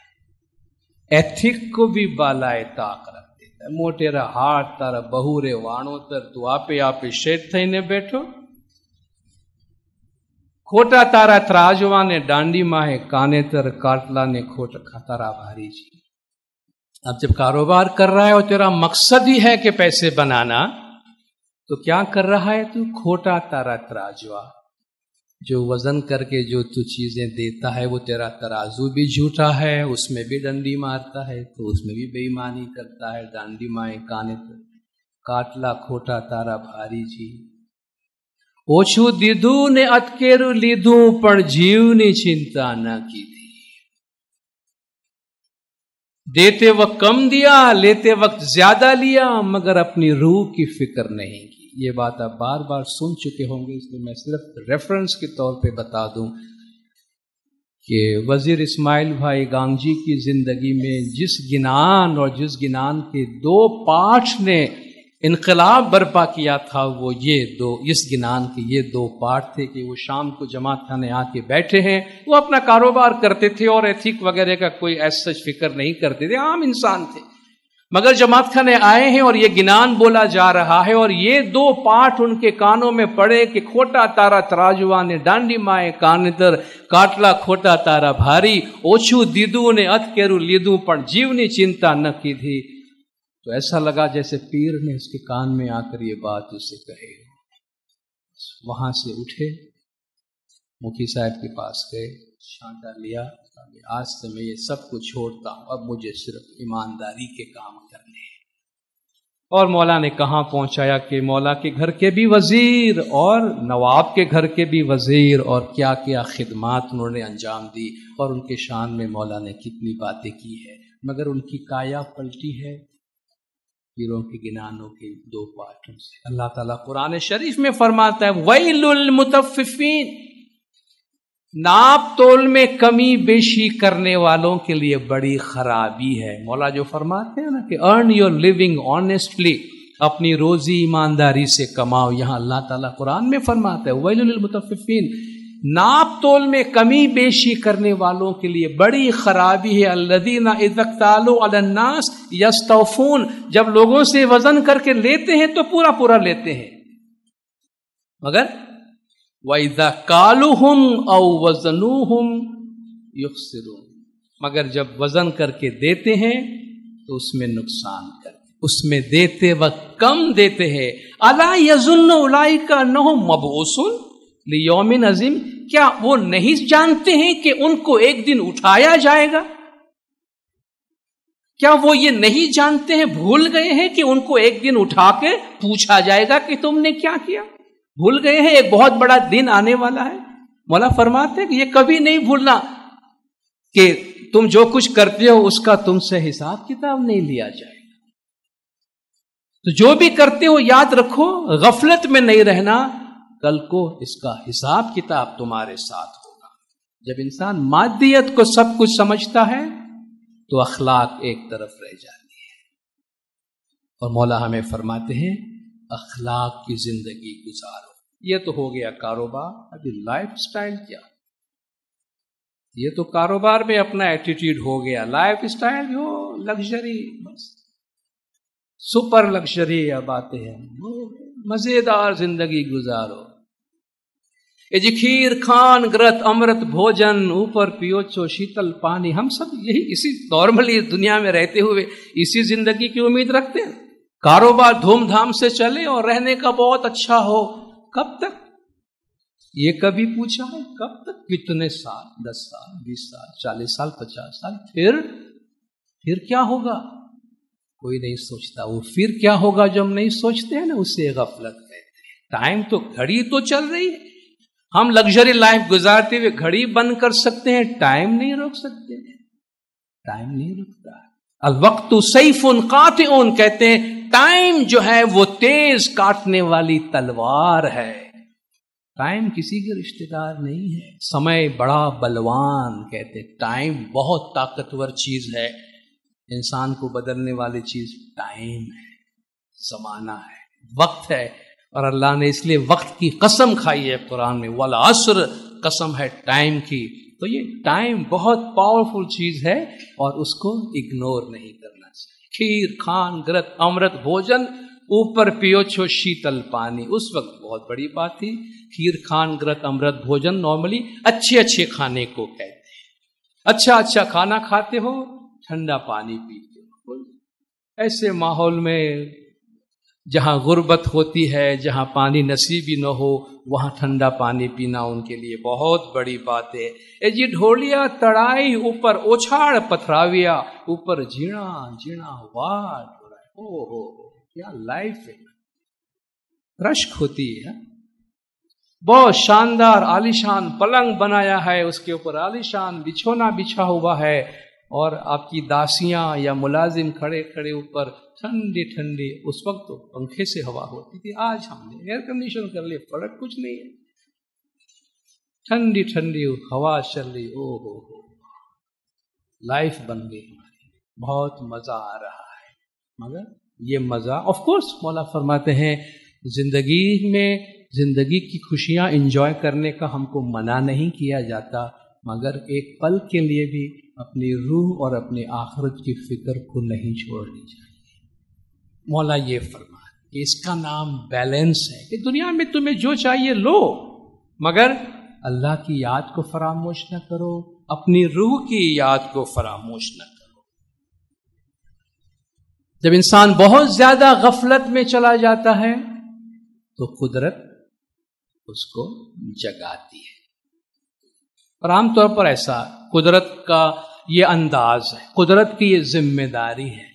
ایتھک کو بھی بالائے طاق رکھ دیتا ہے. موٹیرا ہاتھ تارا بہورے وانو تر، تو آپے شیٹ تھے نے بیٹھو. کھوٹا تارا تراجوا نے ڈانڈی ماہے کانے تر، کاٹلا نے کھوٹا تارا بھاری جی. اب جب کاروبار کر رہا ہے اور تیرا مقصد ہی ہے کہ پیسے بنانا، تو کیا کر رہا ہے تو کھوٹا تارا تراجوا، جو وزن کر کے جو تو چیزیں دیتا ہے وہ تیرا ترازو بھی جھوٹا ہے، اس میں بھی ڈنڈی مارتا ہے، تو اس میں بھی بے ایمانی کرتا ہے. ڈانڈی مائیں کانے تر، کاٹلا کھوٹا تارا بھاری جی. اوچھو دیدو نے اتکیرو لیدو پر جیو نے چنتا نہ کی تھی. دیتے وقت کم دیا، لیتے وقت زیادہ لیا، مگر اپنی روح کی فکر نہیں کی. یہ بات آپ بار بار سن چکے ہوں گے، اس لیے میں صرف ریفرنس کے طور پہ بتا دوں کہ وزیر اسماعیل بھائی گانگجی کی زندگی میں جس گنان اور جس گنان کے 2 پارٹ نے انقلاب برپا کیا تھا، وہ اس گنان کے یہ 2 پارٹ تھے کہ وہ شام کو جماعت خانے آ کے بیٹھے ہیں، وہ اپنا کاروبار کرتے تھے اور ایتھک وغیرہ کا کوئی ایسا فکر نہیں کرتے تھے، عام انسان تھے. مگر جماعت خانے آئے ہیں اور یہ گنان بولا جا رہا ہے، اور یہ دو پاٹ ان کے کانوں میں پڑے کہ کھوٹا تارا تراجوا نے ڈانڈی مائے کانتر کاٹلا کھوٹا تارا بھاری، اوچھو دیدو نے ات کیرو لیدو پر جیونی چنتا نہ کی تھی. تو ایسا لگا جیسے پیر نے اس کے کان میں آ کر یہ بات اسے کہے. وہاں سے اٹھے، مفتی صاحب کے پاس گئے، چھانٹا لیا، آج سے میں یہ سب کچھ چھوڑتا ہوں، اب مجھے صرف ایمانداری کے کام کرنے ہیں. اور مولا نے کہاں پہنچایا کہ مولا کے گھر کے بھی وزیر اور نواب کے گھر کے بھی وزیر، اور کیا کیا خدمات انہوں نے انجام دی، اور ان کے شان میں مولا نے کتنی باتیں کی ہے. مگر ان کی کایا پلٹی ہے پیروں کے گنانوں کے دو پارٹوں سے. اللہ تعالیٰ قرآن شریف میں فرماتا ہے وَيْلُ الْمُطَفِّفِينَ، ناپ تول میں کمی بیشی کرنے والوں کے لیے بڑی خرابی ہے. مولا جو فرماتے ہیں نا کہ ارن یور لیونگ آنیسٹلی، اپنی روزی ایمانداری سے کماؤ، یہاں اللہ تعالیٰ قرآن میں فرماتا ہے وَيْلُ لِلْمُطَفِّفِينَ، ناپ تول میں کمی بیشی کرنے والوں کے لیے بڑی خرابی ہے. الذین اذا اکتالوا علی الناس یستوفون، جب لوگوں سے وزن کر کے لیتے ہیں تو پورا پورا لیتے ہیں، مگر وَإِذَا كَالُوهُمْ أَوْ وَزَنُوهُمْ يُخْسِرُونَ، مگر جب وزن کر کے دیتے ہیں تو اس میں نقصان کرتے، اس میں دیتے وقت کم دیتے ہیں. أَلَا يَظُنُّ أُولَئِكَ أَنَّهُمْ مَبْعُوثُونَ لِيَوْمٍ عَظِيمٍ، کیا وہ نہیں جانتے ہیں کہ ان کو ایک دن اٹھایا جائے گا؟ کیا وہ یہ نہیں جانتے ہیں، بھول گئے ہیں کہ ان کو ایک دن اٹھا کے پوچھا جائے گا کہ تم نے کیا کیا؟ بھول گئے ہیں ایک بہت بڑا دن آنے والا ہے. مولا فرماتے ہیں کہ یہ کبھی نہیں بھولنا کہ تم جو کچھ کرتے ہو اس کا تم سے حساب کتاب نہیں لیا جائے گا. تو جو بھی کرتے ہو یاد رکھو، غفلت میں نہیں رہنا، کل کو اس کا حساب کتاب تمہارے ساتھ ہوگا. جب انسان مادیت کو سب کچھ سمجھتا ہے تو اخلاق ایک طرف رہ جاتی ہے. اور مولا ہمیں فرماتے ہیں اخلاق کی زندگی گزارو. یہ تو ہو گیا کاروبار، ابھی لائف سٹائل کیا؟ یہ تو کاروبار میں اپنا ایٹیٹیوڈ ہو گیا. لائف سٹائل جو لگژری، بس سپر لگژری یا باتیں ہیں، مزیدار زندگی گزارو. جی کھیر کھان گرت امرت بھوجن، اوپر پیو چو شیتل پانی. ہم سب یہی اسی نارملی دنیا میں رہتے ہوئے اسی زندگی کی امید رکھتے ہیں. کاروبار دھوم دھام سے چلے اور رہنے کا بہت اچھا ہو. کب تک؟ یہ کبھی پوچھا ہے کب تک؟ کتنے سال؟ 10 سال، 20 سال، 40 سال، 50 سال. پھر کیا ہوگا؟ کوئی نہیں سوچتا. وہ پھر کیا ہوگا جو ہم نہیں سوچتے ہیں نا، اسے غفلت کہتے ہیں. ٹائم تو، گھڑی تو چل رہی ہے. ہم لگژری لائف گزارتے ہوئے گھڑی بند کر سکتے ہیں، ٹائم نہیں روک سکتے. ٹائم نہیں رکتا. الوقت سیف قاطع، کہتے ہیں ٹائم جو ہے وہ تیز کاٹنے والی تلوار ہے. ٹائم کسی کے رشتہ دار نہیں ہے. سمے بڑا بلوان، کہتے ہیں ٹائم بہت طاقتور چیز ہے. انسان کو بدلنے والی چیز ٹائم ہے، زمانہ ہے، وقت ہے. اور اللہ نے اس لیے وقت کی قسم کھائی ہے قرآن میں، والعصر، قسم ہے ٹائم کی. تو یہ ٹائم بہت پاورفل چیز ہے اور اس کو اگنور نہیں کرنا چاہیے. کھیر کھان گرت امرت بھوجن، اوپر پیو چھو شیتل پانی. اس وقت بہت بڑی بات تھی. کھیر کھان گرت امرت بھوجن نارملی اچھے کھانے کو کہتے ہیں. اچھا کھانا کھاتے ہو، ٹھنڈا پانی پیتے ہو. ایسے ماحول میں جہاں غربت ہوتی ہے، جہاں پانی نصیب ہی نہ ہو، وہاں ٹھنڈا پانی پینا ان کے لیے بہت بڑی بات ہے. جی ڈھولیا تڑائی، اوپر اوچھاڑ پتھراویا، اوپر جھینا واٹ ہو رہا ہے. ہو کیا لائف ہے، رشک ہوتی ہے. بہت شاندار عالیشان پلنگ بنایا ہے، اس کے اوپر عالیشان بچھونا بچھا ہوا ہے، اور آپ کی داسیاں یا ملازم کھڑے اوپر ٹھنڈی. اس وقت تو پنکھے سے ہوا ہوتی تھی، آج ہم نے ایئر کنڈیشن کر لیا، فرق کچھ نہیں ہے. ٹھنڈی ہوا چل رہی. ہو لائف بن گئی ہماری. بہت مزہ آ رہا ہے. مگر یہ مزہ آف کورس مولا فرماتے ہیں زندگی کی خوشیاں انجوائے کرنے کا ہم کو منع نہیں کیا جاتا، مگر ایک پل کے لیے بھی اپنی روح اور اپنی آخرت کی فکر کو نہیں چھوڑنی چاہیے. مولا یہ فرما کہ اس کا نام بیلنس ہے کہ دنیا میں تمہیں جو چاہیے لو، مگر اللہ کی یاد کو فراموش نہ کرو، اپنی روح کی یاد کو فراموش نہ کرو۔ جب انسان بہت زیادہ غفلت میں چلا جاتا ہے تو قدرت اس کو جگاتی ہے، اور عام طور پر ایسا قدرت کا یہ انداز ہے، قدرت کی یہ ذمہ داری ہے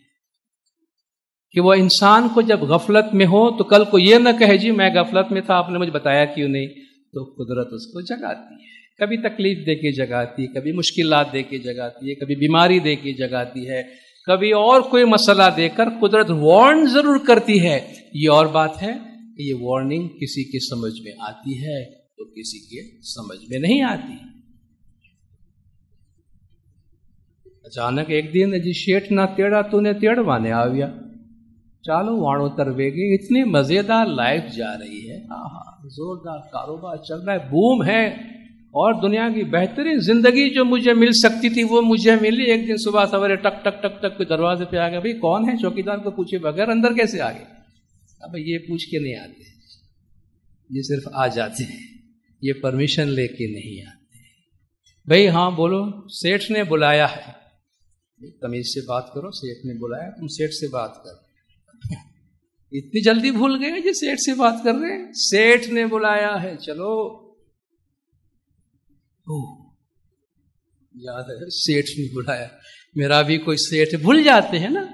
کہ وہ انسان کو جب غفلت میں ہو تو کل کو یہ نہ کہے جی میں غفلت میں تھا، آپ نے مجھے بتایا کیوں نہیں، تو قدرت اس کو جگاتی ہے، کبھی تکلیف دے کے جگاتی ہے، کبھی مشکلات دے کے جگاتی ہے، کبھی بیماری دے کے جگاتی ہے، کبھی اور کوئی مسئلہ دے کر قدرت وارن ضرور کرتی ہے۔ یہ اور بات ہے کہ یہ وارننگ کسی کے سمجھ میں آتی ہے تو کسی کے سمجھ میں نہیں آتی۔ اچانک ایک دن جی شیٹ نہ تیڑا تو نے تیڑوانے آ گیا، چالو وانو ترویگے، اتنی مزیدار لائف جا رہی ہے، زوردار کاروبار چل رہا ہے، بوم ہے، اور دنیا کی بہترین زندگی جو مجھے مل سکتی تھی وہ مجھے ملی۔ ایک دن صبح سویرے ٹک ٹک ٹک ٹک کوئی دروازے پہ آ گیا، بھائی کون ہے؟ چوکیدار کو پوچھے بغیر اندر کیسے آ گئے؟ اب یہ پوچھ کے نہیں آتے، یہ صرف آ جاتے ہیں، یہ پرمیشن لے کے نہیں آتے۔ بھائی ہاں بولو، سیٹھ نے بلایا ہے، تمیز سے بات کرو، سیٹھ نے بلایا، تم سیٹھ سے بات کر۔ اتنی جلدی بھول گئے جی سیٹھ سے بات کر رہے ہیں، سیٹھ نے بلایا ہے، چلو یاد ہے سیٹھ نے بلایا، میرا بھی کوئی سیٹھ، بھول جاتے ہیں نا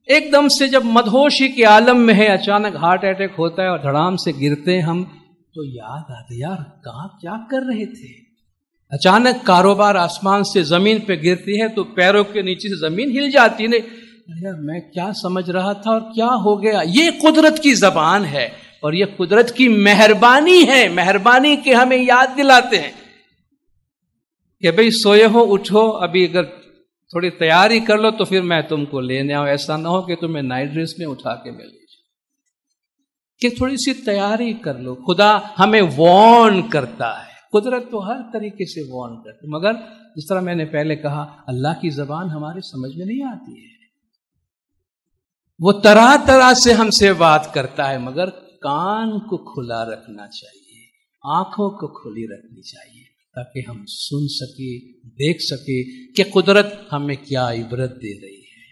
ایک دم سے، جب مدہوشی کے عالم میں ہے، اچانک ہارٹ اٹیک ہوتا ہے اور دھڑام سے گرتے ہیں ہم، تو یاد آتا یار کہاں کیا کر رہے تھے۔ اچانک کاروبار آسمان سے زمین پہ گرتی ہے تو پیروں کے نیچے سے زمین ہل جاتی ہے، یار میں کیا سمجھ رہا تھا اور کیا ہو گیا۔ یہ قدرت کی زبان ہے اور یہ قدرت کی مہربانی ہے، مہربانی کے ہمیں یاد دلاتے ہیں کہ بھئی سوئے ہو اٹھو، ابھی اگر تھوڑی تیاری کر لو تو پھر میں تم کو لینے آؤں، ایسا نہ ہو کہ تمہیں نائٹ ڈریس میں اٹھا کے میں لے جاؤں، کہ تھوڑی سی تیاری کر لو۔ خدا ہمیں وارن کرتا ہے، قدرت تو ہر طریقے سے وارن کرتی، مگر جس طرح میں نے پہلے کہا اللہ کی زبان ہمارے سمجھ میں نہیں آتی ہے، وہ طرح طرح سے ہم سے بات کرتا ہے، مگر کان کو کھلا رکھنا چاہیے، آنکھوں کو کھلی رکھنی چاہیے تاکہ ہم سن سکے، دیکھ سکے کہ قدرت ہمیں کیا عبرت دے رہی ہے۔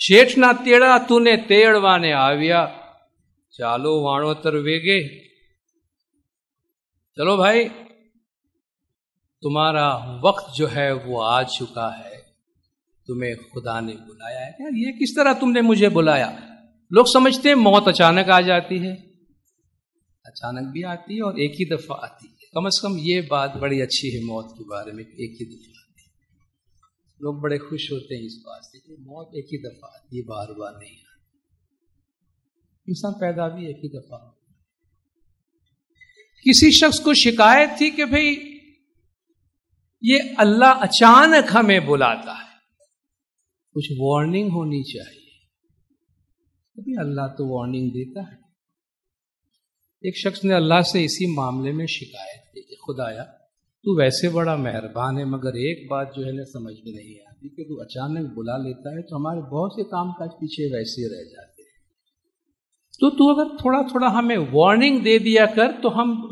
شیٹھ نہ تیڑا تو نے تیڑوانے آویا، چالو وانو ترویگے، چلو بھائی تمہارا وقت جو ہے وہ آ چکا ہے، تمہیں خدا نے بلایا ہے۔ یار یہ کس طرح تم نے مجھے بلایا؟ لوگ سمجھتے ہیں موت اچانک آ جاتی ہے، اچانک بھی آتی ہے اور ایک ہی دفعہ آتی ہے، کم از کم یہ بات بڑی اچھی ہے موت کے بارے میں، ایک ہی دفعہ آتی ہے۔ لوگ بڑے خوش ہوتے ہیں اس بات سے کہ موت ایک ہی دفعہ آتی ہے، بار بار نہیں آتی۔ انسان پیدا بھی ایک ہی دفعہ ہوتا ہے۔ کسی شخص کو شکایت تھی کہ بھئی یہ اللہ اچانک ہمیں بلاتا ہے، کچھ وارننگ ہونی چاہیے۔ ابھی اللہ تو وارننگ دیتا ہے۔ ایک شخص نے اللہ سے اسی معاملے میں شکایت کی کہ خدایا تو ویسے بڑا مہربان ہے، مگر ایک بات جو ہے نا سمجھ میں نہیں آتی کہ تو اچانک بلا لیتا ہے تو ہمارے بہت سے کام کاج پیچھے ویسے رہ جاتے ہیں، تو اگر تھوڑا تھوڑا ہمیں وارننگ دے دیا کر تو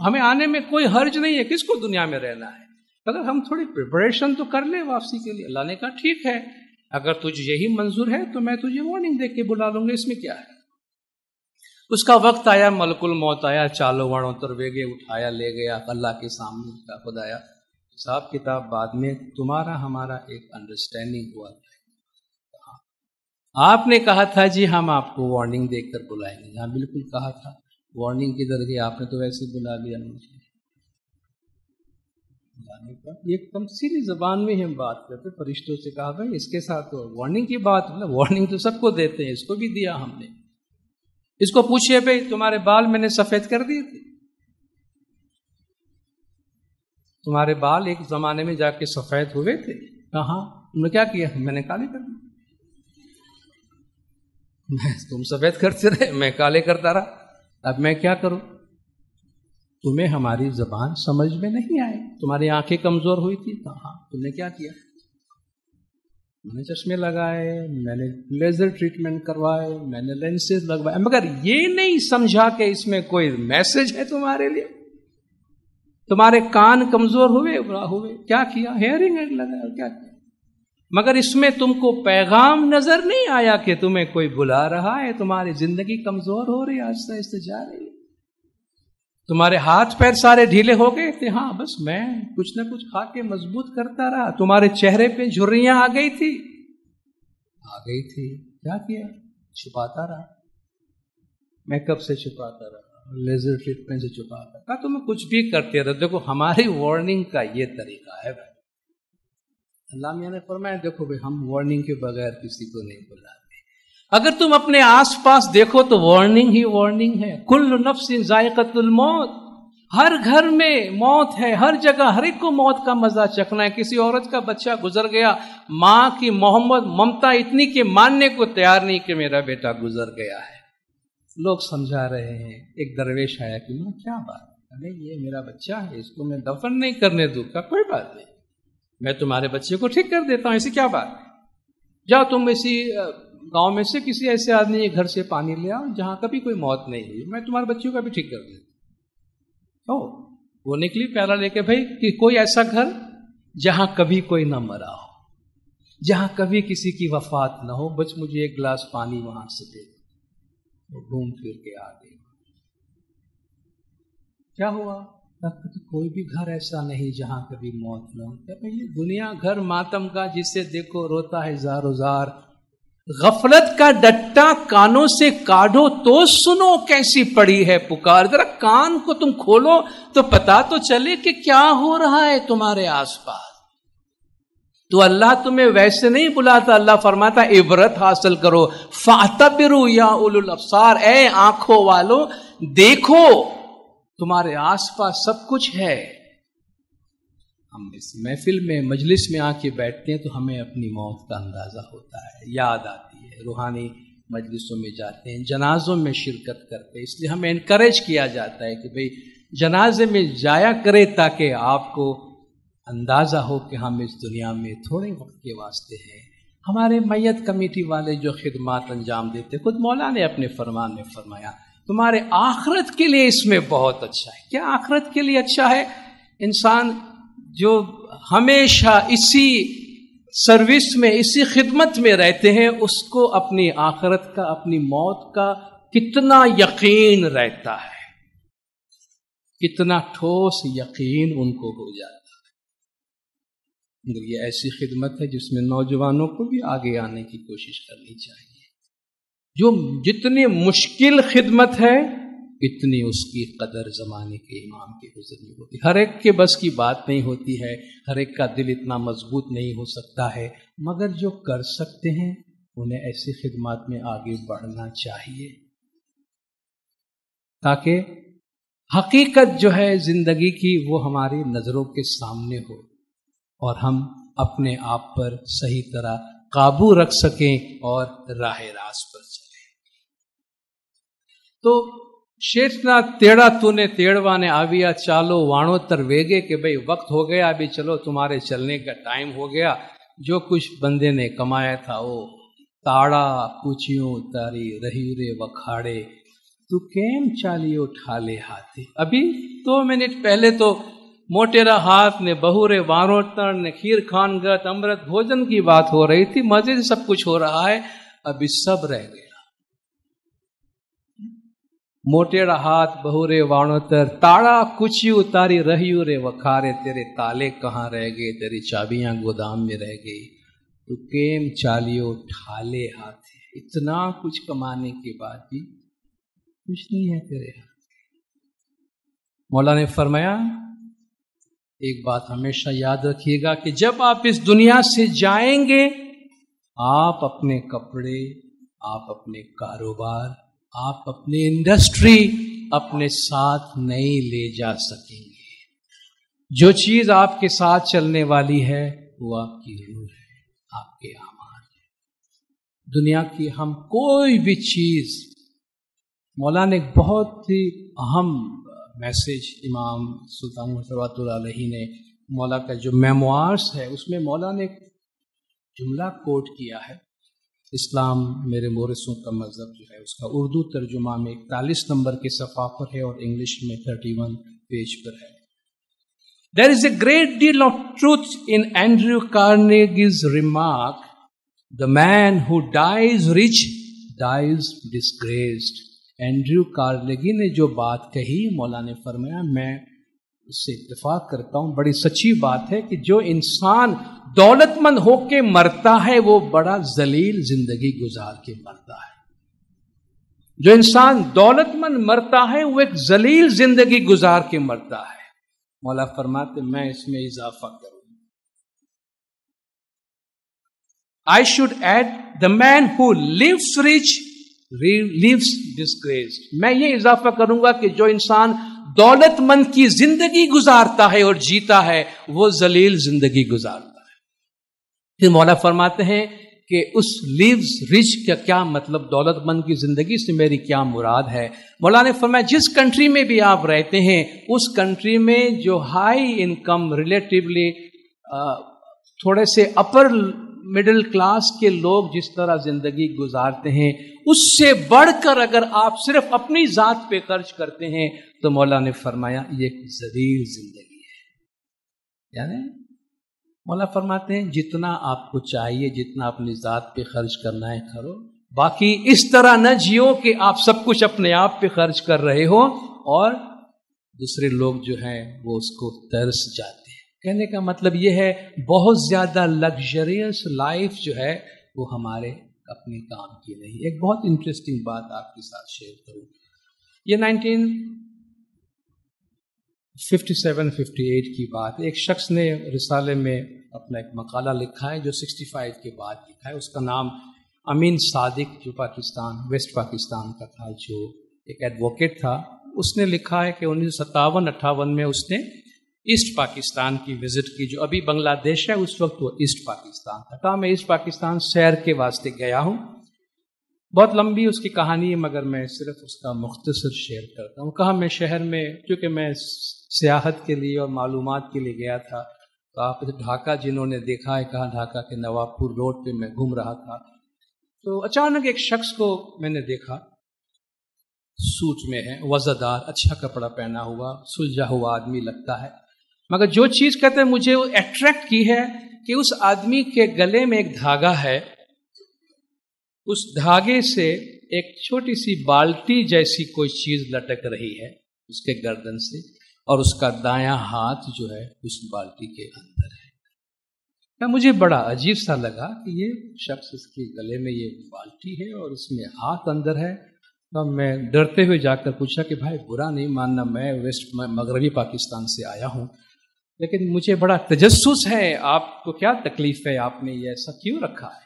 ہمیں آنے میں کوئی حرج نہیں ہے، کس کو دنیا میں رہنا ہے، اگر ہم تھوڑی پریپریشن تو کر لیں واپسی کے لیے۔ اللہ نے کہا ٹھیک ہے، اگر تجھے یہی منظور ہے تو میں تجھے وارننگ دے کے بلا لوں گا، اس میں کیا ہے۔ اس کا وقت آیا، ملک الموت آیا، چالو وانو ترویگے، اٹھایا لے گیا اللہ کے سامنے۔ کا خدایا حساب کتاب بعد میں، تمہارا ہمارا ایک انڈرسٹینڈنگ ہوا تھا، آپ نے کہا تھا جی ہم آپ کو وارننگ دے کر بلائیں گے، ہاں بالکل کہا تھا، وارننگ کدھر گئی، آپ نے تو ویسے بلا لیا مجھے۔ ایک تمثیلی زبان میں ہم بات کرتے، فرشتوں سے کہا بھائی اس کے ساتھ وارننگ کی بات، وارننگ تو سب کو دیتے ہیں، اس کو بھی دیا ہم نے۔ اس کو پوچھئے بھائی تمہارے بال میں نے سفید کر دیے تھے، تمہارے بال ایک زمانے میں جا کے سفید ہوئے تھے، کہاں تم نے کیا کیا؟ میں نے کالے کر دیے۔ تم سفید کرتے رہے، میں کالے کرتا رہا، اب میں کیا کروں؟ تمہیں ہماری زبان سمجھ میں نہیں آئی، تمہاری آنکھیں کمزور ہوئی تھی، کہاں تم نے کیا کیا؟ میں نے چشمے لگائے، میں نے لیزر ٹریٹمنٹ کروائے، میں نے لینسز لگوائے، مگر یہ نہیں سمجھا کہ اس میں کوئی میسج ہے تمہارے لیے. تمہارے کان کمزور ہوئے کیا کیا؟ ہیئرنگ ایڈ لگایا، کیا کیا؟ مگر اس میں تم کو پیغام نظر نہیں آیا کہ تمہیں کوئی بلا رہا ہے. تمہاری زندگی کمزور ہو رہی ہے، آہستہ آہستہ جا رہی ہے. تمہارے ہاتھ پیر سارے ڈھیلے ہو گئے تھے، ہاں بس میں کچھ نہ کچھ کھا کے مضبوط کرتا رہا. تمہارے چہرے پہ جھریاں آ گئی تھی، کیا کیا؟ چھپاتا رہا. میک اپ سے چھپاتا رہا، لیزر ٹریٹمنٹ سے چھپاتا رہا. تمہیں کچھ بھی کرتے رہو. دیکھو ہماری وارننگ کا یہ طریقہ ہے بھائی. اللہ میاں نے فرمایا دیکھو بھائی ہم وارننگ کے بغیر کسی کو نہیں بلاتے. اگر تم اپنے آس پاس دیکھو تو وارننگ ہی وارننگ ہے. کل نفس ذائقۃ الموت. ہر گھر میں موت ہے، ہر جگہ ہر ایک کو موت کا مزہ چکھنا ہے. کسی عورت کا بچہ گزر گیا، ماں کی محبت ممتا اتنی کہ ماننے کو تیار نہیں کہ میرا بیٹا گزر گیا ہے. لوگ سمجھا رہے ہیں. ایک درویش آیا کہ ماں کیا بات ہے؟ ارے یہ میرا بچہ ہے، اس کو میں دفن نہیں کرنے دوں گا. کوئی بات نہیں، میں تمہارے بچے کو ٹھیک کر دیتا ہوں، ایسی کیا بات ہے؟ جاؤ تم اسی گاؤں میں سے کسی ایسے آدمی کے گھر سے پانی لے آؤ جہاں کبھی کوئی موت نہیں ہوئی، میں تمہارے بچوں کا بھی ٹھیک کر دیتا ہوں. وہ نکلی پیالہ لے کے، بھائی کہ کوئی ایسا گھر جہاں کبھی کوئی نہ مرا ہو، جہاں کبھی کسی کی وفات نہ ہو، بس مجھے ایک گلاس پانی وہاں سے دے دو. وہ گھوم پھر کے آ گئی. کیا ہوا؟ کوئی بھی گھر ایسا نہیں جہاں کبھی موت نہ ہو. یہ دنیا گھر ماتم کا، جسے دیکھو روتا ہے زار و زار. غفلت کا ڈٹا کانوں سے کاڑھو تو سنو کیسی پڑی ہے پکار. ذرا کان کو تم کھولو تو پتا تو چلے کہ کیا ہو رہا ہے تمہارے آس پاس. تو اللہ تمہیں ویسے نہیں بلاتا. اللہ فرماتا عبرت حاصل کرو. فاعتبروا یا اولو الابصار. اے آنکھوں والو دیکھو، تمہارے آس پاس سب کچھ ہے. ہم اس محفل میں مجلس میں آ کے بیٹھتے ہیں تو ہمیں اپنی موت کا اندازہ ہوتا ہے، یاد آتی ہے. روحانی مجلسوں میں جاتے ہیں، جنازوں میں شرکت کرتے ہیں، اس لیے ہمیں انکریج کیا جاتا ہے کہ بھئی جنازے میں جایا کرے تاکہ آپ کو اندازہ ہو کہ ہم اس دنیا میں تھوڑے وقت کے واسطے ہیں. ہمارے میت کمیٹی والے جو خدمات انجام دیتے، خود مولا نے اپنے فرمان میں فرمایا تمہارے آخرت کے لیے اس میں بہت اچھا ہے. کیا آخرت کے لیے اچھا ہے؟ انسان جو ہمیشہ اسی سروس میں، اسی خدمت میں رہتے ہیں، اس کو اپنی آخرت کا، اپنی موت کا کتنا یقین رہتا ہے، کتنا ٹھوس یقین ان کو ہو جاتا ہے. مگر یہ ایسی خدمت ہے جس میں نوجوانوں کو بھی آگے آنے کی کوشش کرنی چاہیے. جو جتنی مشکل خدمت ہے اتنی اس کی قدر زمانے کے امام کے حضور میں ہوتی. ہر ایک کے بس کی بات نہیں ہوتی ہے، ہر ایک کا دل اتنا مضبوط نہیں ہو سکتا ہے، مگر جو کر سکتے ہیں انہیں ایسی خدمات میں آگے بڑھنا چاہیے تاکہ حقیقت جو ہے زندگی کی وہ ہماری نظروں کے سامنے ہو اور ہم اپنے آپ پر صحیح طرح قابو رکھ سکیں اور راہ راست پر چلیں. تو شیٹنا تیڑا تو نے تیڑوانے آویا چالو وانو تر ویگے کہ بھئی وقت ہو گیا، ابھی چلو تمہارے چلنے کا ٹائم ہو گیا. جو کچھ بندے نے کمایا تھا وہ تاڑا کوچیوں تاری رہی رے وکھاڑے تو کیم چالیو ٹھالے ہاتھے. ابھی 2 منٹ پہلے تو موٹیرا ہاتھ نے بہورے واروتر نے کھیر کھان گت امرت بھوجن کی بات ہو رہی تھی، مزے سے سب کچھ ہو رہا ہے، ابھی سب رہ گیا. موٹیڑا ہاتھ بہورے وانوتر تاڑا کچیو تاری رہیو رے وکھارے. تیرے تالے کہاں رہ گئے، تیری چابیاں گودام میں رہ گئی. تو کیم چالیو ٹھالے ہاتھ. اتنا کچھ کمانے کے بعد بھی کچھ نہیں ہے تیرے ہاتھ. مولا نے فرمایا ایک بات ہمیشہ یاد رکھیے گا کہ جب آپ اس دنیا سے جائیں گے آپ اپنے کپڑے، آپ اپنے کاروبار، آپ اپنی انڈسٹری اپنے ساتھ نہیں لے جا سکیں گے. جو چیز آپ کے ساتھ چلنے والی ہے وہ آپ کی روح ہے، آپ کے اعمال ہے. دنیا کی ہم کوئی بھی چیز، مولا نے ایک بہت ہی اہم میسج امام سلطان صلوات اللہ علیہ نے، مولا کا جو میموارس ہے اس میں مولا نے جملہ کوٹ کیا ہے. اسلام میرے مورثوں کا مذہب جو ہے اس کا اردو ترجمہ میں 41 نمبر کے صفحہ پر ہے اور انگلش میں 31 پیج پر ہے. There is a great deal of truth in Andrew Carnegie's remark, "The man who dies rich dies disgraced." Andrew Carnegie نے جو بات کہی، مولانا نے فرمایا میں اس سے اتفاق کرتا ہوں، بڑی سچی بات ہے کہ جو انسان دولت مند ہو کے مرتا ہے وہ بڑا ذلیل زندگی گزار کے مرتا ہے. جو انسان دولت مند مرتا ہے وہ ایک ذلیل زندگی گزار کے مرتا ہے. مولا فرماتے میں اس میں اضافہ کروں. I should add, the man who lives rich lives disgraced. میں یہ اضافہ کروں گا کہ جو انسان دولت مند کی زندگی گزارتا ہے اور جیتا ہے وہ ذلیل زندگی گزارتا ہے. پھر مولا فرماتے ہیں کہ اس لیوز رچ کا کیا مطلب، دولت مند کی زندگی سے میری کیا مراد ہے. مولانا نے فرمایا جس کنٹری میں بھی آپ رہتے ہیں اس کنٹری میں جو ہائی انکم ریلیٹیولی تھوڑے سے اپر مڈل کلاس کے لوگ جس طرح زندگی گزارتے ہیں اس سے بڑھ کر اگر آپ صرف اپنی ذات پہ خرچ کرتے ہیں تو مولانا نے فرمایا یہ ایک ذلیل زندگی ہے. یعنی مولا فرماتے ہیں جتنا آپ کو چاہیے، جتنا اپنی ذات پہ خرچ کرنا ہے کرو، باقی اس طرح نہ جیو کہ آپ سب کچھ اپنے آپ پہ خرچ کر رہے ہو اور دوسرے لوگ جو ہیں وہ اس کو ترس جاتے ہیں. کہنے کا مطلب یہ ہے بہت زیادہ لگژریس لائف جو ہے وہ ہمارے اپنے کام کی نہیں. ایک بہت انٹرسٹنگ بات آپ کے ساتھ شیئر کروں. یہ 1957-58 کی بات. ایک شخص نے رسالے میں اپنا ایک مقالہ لکھا ہے جو 65 کے بعد لکھا ہے. اس کا نام امین صادق، جو پاکستان ویسٹ پاکستان کا تھا، جو ایک ایڈووکیٹ تھا. اس نے لکھا ہے کہ 1957-58 میں اس نے ایسٹ پاکستان کی وزٹ کی، جو ابھی بنگلہ دیش ہے، اس وقت وہ ایسٹ پاکستان تھا. کہا میں ایسٹ پاکستان سیر کے واسطے گیا ہوں. بہت لمبی اس کی کہانی ہے مگر میں صرف اس کا مختصر شیئر کرتا ہوں. کہا میں شہر میں، کیونکہ میں سیاحت کے لیے اور معلومات کے لیے گیا تھا، تو آپ ڈھاکہ جنہوں نے دیکھا ہے، کہا ڈھاکہ کے نواب پور روڈ پہ میں گھوم رہا تھا تو اچانک ایک شخص کو میں نے دیکھا، سوٹ میں ہے، وزردار اچھا کپڑا پہنا ہوا، سلجھا ہوا آدمی لگتا ہے. مگر جو چیز کہتے ہیں مجھے وہ اٹریکٹ کی ہے کہ اس آدمی کے گلے میں ایک دھاگا ہے، اس دھاگے سے ایک چھوٹی سی بالٹی جیسی کوئی چیز لٹک رہی ہے اس کے گردن سے، اور اس کا دایاں ہاتھ جو ہے اس بالٹی کے اندر ہے. مجھے بڑا عجیب سا لگا کہ یہ شخص، اس کے گلے میں یہ بالٹی ہے اور اس میں ہاتھ اندر ہے. تو میں ڈرتے ہوئے جا کر پوچھا کہ بھائی برا نہیں ماننا، میں مغربی پاکستان سے آیا ہوں لیکن مجھے بڑا تجسس ہے، آپ کو کیا تکلیف ہے، آپ نے یہ ایسا کیوں رکھا ہے؟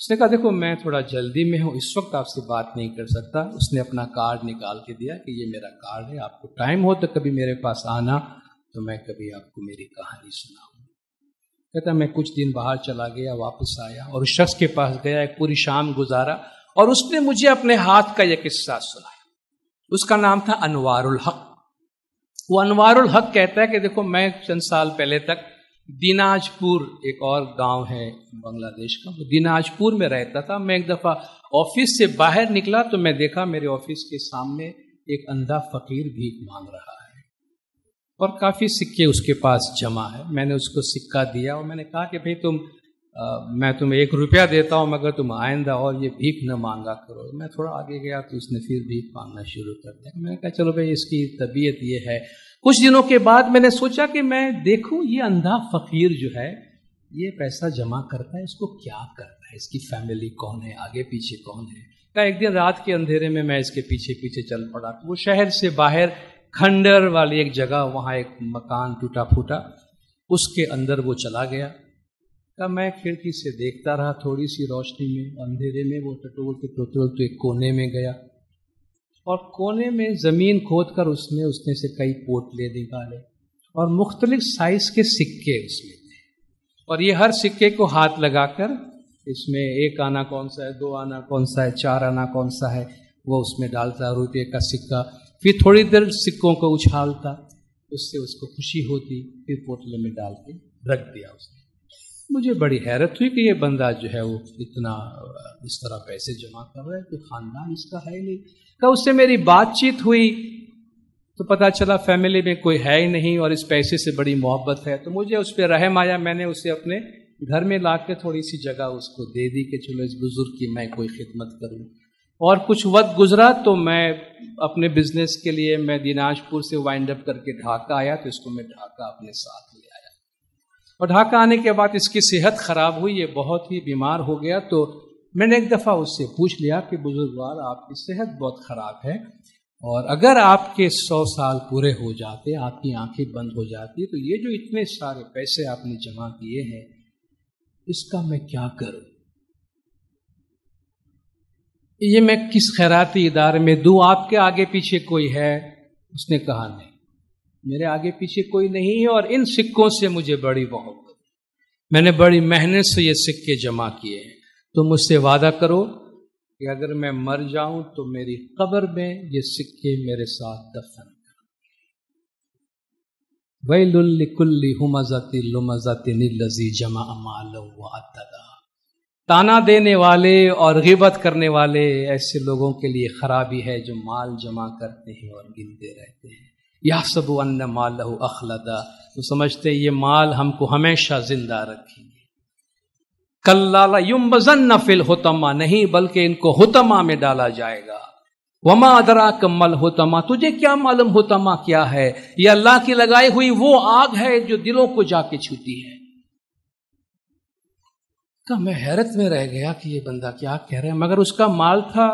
اس نے کہا دیکھو میں تھوڑا جلدی میں ہوں، اس وقت آپ سے بات نہیں کر سکتا. اس نے اپنا کارڈ نکال کے دیا کہ یہ میرا کارڈ ہے، آپ کو ٹائم ہو تو کبھی میرے پاس آنا تو میں کبھی آپ کو میری کہانی سناؤں. کہتا میں کچھ دن باہر چلا گیا، واپس آیا اور اس شخص کے پاس گیا، ایک پوری شام گزارا اور اس نے مجھے اپنے ہاتھ کا یہ قصہ سنایا. اس کا نام تھا انوار الحق. وہ انوار الحق کہتا ہے کہ دیکھو میں چند سال پہلے تک دیناج پور، ایک اور گاؤں ہے بنگلہ دیش کا، وہ دیناج پور میں رہتا تھا. میں ایک دفعہ آفس سے باہر نکلا تو میں دیکھا میرے آفس کے سامنے ایک اندھا فقیر بھیک مانگ رہا ہے اور کافی سکے اس کے پاس جمع ہے. میں نے اس کو سکہ دیا اور میں نے کہا کہ بھئی میں تمہیں 1 روپیہ دیتا ہوں مگر تم آئندہ اور یہ بھیک نہ مانگا کرو. میں تھوڑا آگے گیا تو اس نے پھر بھیک مانگنا شروع کر دیا. میں نے کہا چلو بھئی اس کی طبیعت یہ ہے. کچھ دنوں کے بعد میں نے سوچا کہ میں دیکھوں یہ اندھا فقیر جو ہے یہ پیسہ جمع کرتا ہے، اس کو کیا کرتا ہے، اس کی فیملی کون ہے، آگے پیچھے کون ہے. کہا ایک دن رات کے اندھیرے میں اس کے پیچھے پیچھے چل پڑا. وہ شہر سے باہر کھنڈر والی ایک جگہ، وہاں ایک مکان ٹوٹا پھوٹا، اس کے اندر وہ چلا گیا. میں کھڑکی سے دیکھتا رہا، تھوڑی سی روشنی میں اندھیرے میں وہ ٹٹول ایک کونے میں گیا اور کونے میں زمین کھود کر اس نے سے کئی پوٹلے نکالے اور مختلف سائز کے سکے اس میں تھے. اور یہ ہر سکے کو ہاتھ لگا کر اس میں 1 آنا کون سا ہے، 2 آنا کون سا ہے، 4 آنا کون سا ہے، وہ اس میں ڈالتا، روپے کا سکہ. پھر تھوڑی دیر سکوں کو اچھالتا، اس سے اس کو خوشی ہوتی، پھر پوٹلے میں ڈال کے رکھ دیا اس نے. مجھے بڑی حیرت ہوئی کہ یہ بندہ جو ہے وہ اتنا اس طرح پیسے جمع کر رہا ہے، کوئی خاندان اس کا ہے ہی نہیں۔ کہ اس سے میری بات چیت ہوئی تو پتہ چلا فیملی میں کوئی ہے ہی نہیں اور اس پیسے سے بڑی محبت ہے، تو مجھے اس پہ رحم آیا، میں نے اسے اپنے گھر میں لا کے تھوڑی سی جگہ اس کو دے دی کہ چلو اس بزرگ کی میں کوئی خدمت کروں۔ اور کچھ وقت گزرا تو میں اپنے بزنس کے لیے میں دیناج پور سے وائنڈ اپ کر کے ڈھاکہ آیا، تو اس کو میں ڈھاکہ اپنے ساتھ لے آیا۔ اور ڈھاکہ آنے کے بعد اس کی صحت خراب ہوئی، یہ بہت ہی بیمار ہو گیا، تو میں نے ایک دفعہ اس سے پوچھ لیا کہ بزرگوار آپ کی صحت بہت خراب ہے، اور اگر آپ کے 100 سال پورے ہو جاتے، آپ کی آنکھیں بند ہو جاتی، تو یہ جو اتنے سارے پیسے آپ نے جمع کیے ہیں اس کا میں کیا کروں؟ یہ میں کس خیراتی ادارے میں دوں؟ آپ کے آگے پیچھے کوئی ہے؟ اس نے کہا نہیں، میرے آگے پیچھے کوئی نہیں ہے، اور ان سکوں سے مجھے بڑی محبت، میں نے بڑی محنت سے یہ سکے جمع کیے ہیں، تو مجھ سے وعدہ کرو کہ اگر میں مر جاؤں تو میری قبر میں یہ سکے میرے ساتھ دفن۔ وَيْلٌ لِكُلِّ هُمَزَةٍ لُمَزَةٍ الَّذِي جَمَعَ مَالًا وَعَدَّدَهُ۔ تانا دینے والے اور غیبت کرنے والے ایسے لوگوں کے لیے خرابی ہے جو مال جمع کرتے ہیں اور گنتے رہتے ہیں۔ یحسب ان مالہ اخلدا، تو سمجھتے یہ مال ہم کو ہمیشہ زندہ رکھیں گے۔ کلا لینبذن فی الحطمہ، نہیں بلکہ ان کو حطمہ میں ڈالا جائے گا۔ وما ادراک ما الحطمہ، تجھے کیا معلوم حطمہ کیا ہے؟ یہ اللہ کی لگائی ہوئی وہ آگ ہے جو دلوں کو جا کے چھوتی ہے۔ میں حیرت میں رہ گیا کہ یہ بندہ کیا کہہ رہا ہے، مگر اس کا مال تھا۔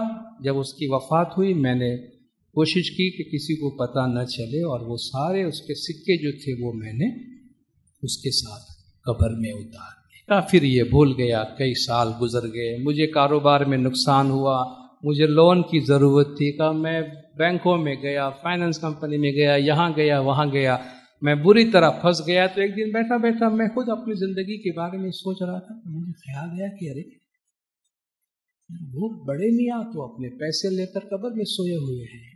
جب اس کی وفات ہوئی میں نے کوشش کی کہ کسی کو پتہ نہ چلے، اور وہ سارے اس کے سکے جو تھے وہ میں نے اس کے ساتھ قبر میں اتار دیا۔ پھر یہ بھول گیا، کئی سال گزر گئے، مجھے کاروبار میں نقصان ہوا، مجھے لون کی ضرورت تھی، کہ میں بینکوں میں گیا، فائنانس کمپنی میں گیا، یہاں گیا وہاں گیا، میں بری طرح پھنس گیا۔ تو ایک دن بیٹھا بیٹھا میں خود اپنی زندگی کے بارے میں سوچ رہا تھا، مجھے خیال آیا کہ ارے وہ بڑے میاں تو اپنے پیسے لے کر قبر میں سوئے ہوئے ہیں،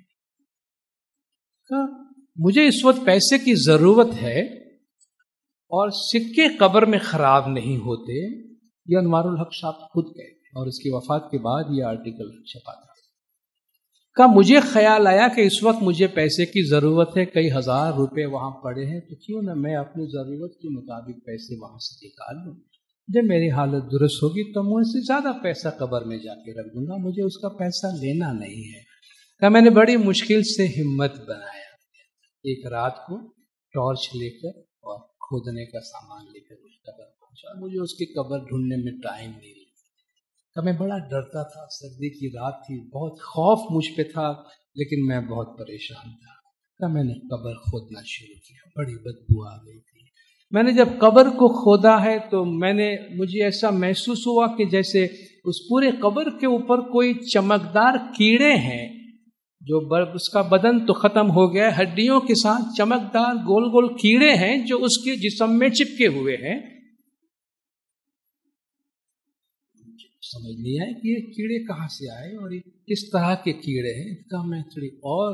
مجھے اس وقت پیسے کی ضرورت ہے اور سکے قبر میں خراب نہیں ہوتے۔ یہ انوار الحق صاحب خود کہتے ہیں، اور اس کی وفات کے بعد یہ آرٹیکل چھپا تھا۔ مجھے خیال آیا کہ اس وقت مجھے پیسے کی ضرورت ہے، کئی ہزار روپے وہاں پڑے ہیں، تو کیوں نہ میں اپنی ضرورت کے مطابق پیسے وہاں سے نکال لوں۔ جب میری حالت درست ہوگی تو میں اس سے زیادہ پیسہ قبر میں جا کے رکھ دوں گا، مجھے اس کا پیسہ لینا نہیں ہے۔ کہ میں نے بڑی مشکل سے ہمت بنایا، ایک رات کو ٹارچ لے کر اور کھودنے کا سامان لے کر اس قبر پہنچا۔ مجھے اس کی قبر ڈھونڈنے میں ٹائم نہیں لگا، میں بڑا ڈرتا تھا، سردی کی رات تھی، بہت خوف مجھ پہ تھا، لیکن میں بہت پریشان تھا۔ میں نے قبر کھودنا شروع کیا، بڑی بدبو آ گئی تھی۔ میں نے جب قبر کو کھودا ہے تو مجھے ایسا محسوس ہوا کہ جیسے اس پورے قبر کے اوپر کوئی چمکدار کیڑے ہیں، جو اس کا بدن تو ختم ہو گیا، ہڈیوں کے ساتھ چمکدار گول گول کیڑے ہیں جو اس کے جسم میں چپکے ہوئے ہیں۔ سمجھ نہیں آئے کہ یہ کیڑے کہاں سے آئے اور یہ کس طرح کے کیڑے ہیں۔ میں تھوڑی اور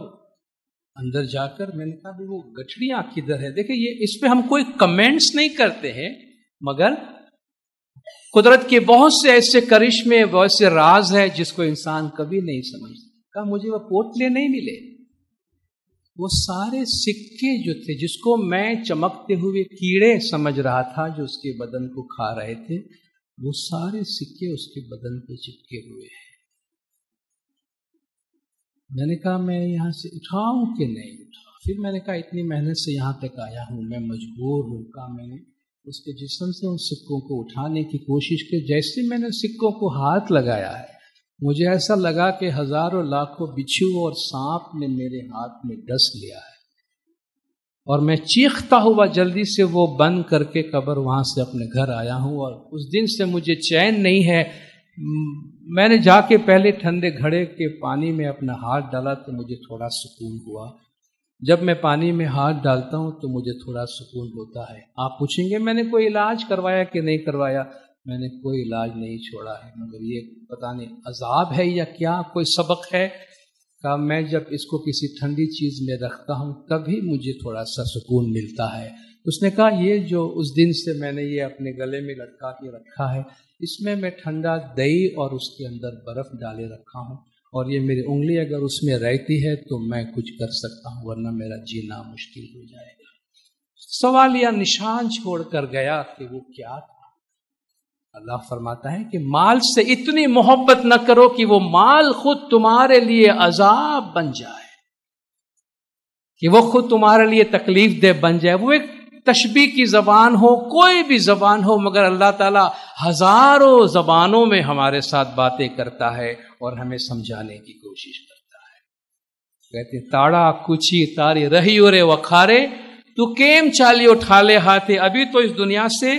اندر جا کر میں نے کہا وہ گٹھڑیاں کدھر ہے؟ دیکھیں یہ اس پہ ہم کوئی کمنٹس نہیں کرتے ہیں، مگر قدرت کے بہت سے ایسے کرشمے، بہت سے راز ہے جس کو انسان کبھی نہیں سمجھتا۔ مجھے وہ پوتلے نہیں ملے، وہ سارے سکے جو تھے جس کو میں چمکتے ہوئے کیڑے سمجھ رہا تھا جو اس کے بدن کو کھا رہے تھے، وہ سارے سکے اس کے بدن پہ چپکے ہوئے ہیں۔ میں نے کہا میں یہاں سے اٹھاؤں کہ نہیں اٹھاؤں؟ پھر میں نے کہا اتنی محنت سے یہاں تک آیا ہوں، میں مجبور ہوں۔ کہا میں نے اس کے جسم سے ان سکوں کو اٹھانے کی کوشش کی، جیسے میں نے سکوں کو ہاتھ لگایا ہے مجھے ایسا لگا کہ ہزاروں لاکھوں بچھو اور سانپ نے میرے ہاتھ میں ڈس لیا ہے، اور میں چیختا ہوا جلدی سے وہ بند کر کے قبر وہاں سے اپنے گھر آیا ہوں، اور اس دن سے مجھے چین نہیں ہے۔ میں نے جا کے پہلے ٹھنڈے گھڑے کے پانی میں اپنا ہاتھ ڈالا تو مجھے تھوڑا سکون ہوا۔ جب میں پانی میں ہاتھ ڈالتا ہوں تو مجھے تھوڑا سکون ہوتا ہے۔ آپ پوچھیں گے میں نے کوئی علاج کروایا کہ نہیں کروایا؟ میں نے کوئی علاج نہیں چھوڑا ہے، مگر یہ پتہ نہیں عذاب ہے یا کیا کوئی سبق ہے کہ میں جب اس کو کسی ٹھنڈی چیز میں رکھتا ہوں تبھی مجھے تھوڑا سا سکون ملتا ہے۔ اس نے کہا یہ جو اس دن سے میں نے یہ اپنے گلے میں لٹکا کے رکھا ہے، اس میں ٹھنڈا دہی اور اس کے اندر برف ڈالے رکھا ہوں، اور یہ میری انگلی اگر اس میں رہتی ہے تو میں کچھ کر سکتا ہوں، ورنہ میرا جینا مشکل ہو جائے گا۔ سوالیہ نشان چھوڑ کر گیا کہ وہ کیا تھا۔ اللہ فرماتا ہے کہ مال سے اتنی محبت نہ کرو کہ وہ مال خود تمہارے لیے عذاب بن جائے، کہ وہ خود تمہارے لیے تکلیف دہ بن جائے۔ وہ ایک تشبیہ کی زبان ہو، کوئی بھی زبان ہو، مگر اللہ تعالیٰ ہزاروں زبانوں میں ہمارے ساتھ باتیں کرتا ہے اور ہمیں سمجھانے کی کوشش کرتا ہے۔ کہتے تاڑا کچھی تاری رہی اورے وکھارے، تو کیم چالی اٹھالے ہاتھے، ابھی تو اس دنیا سے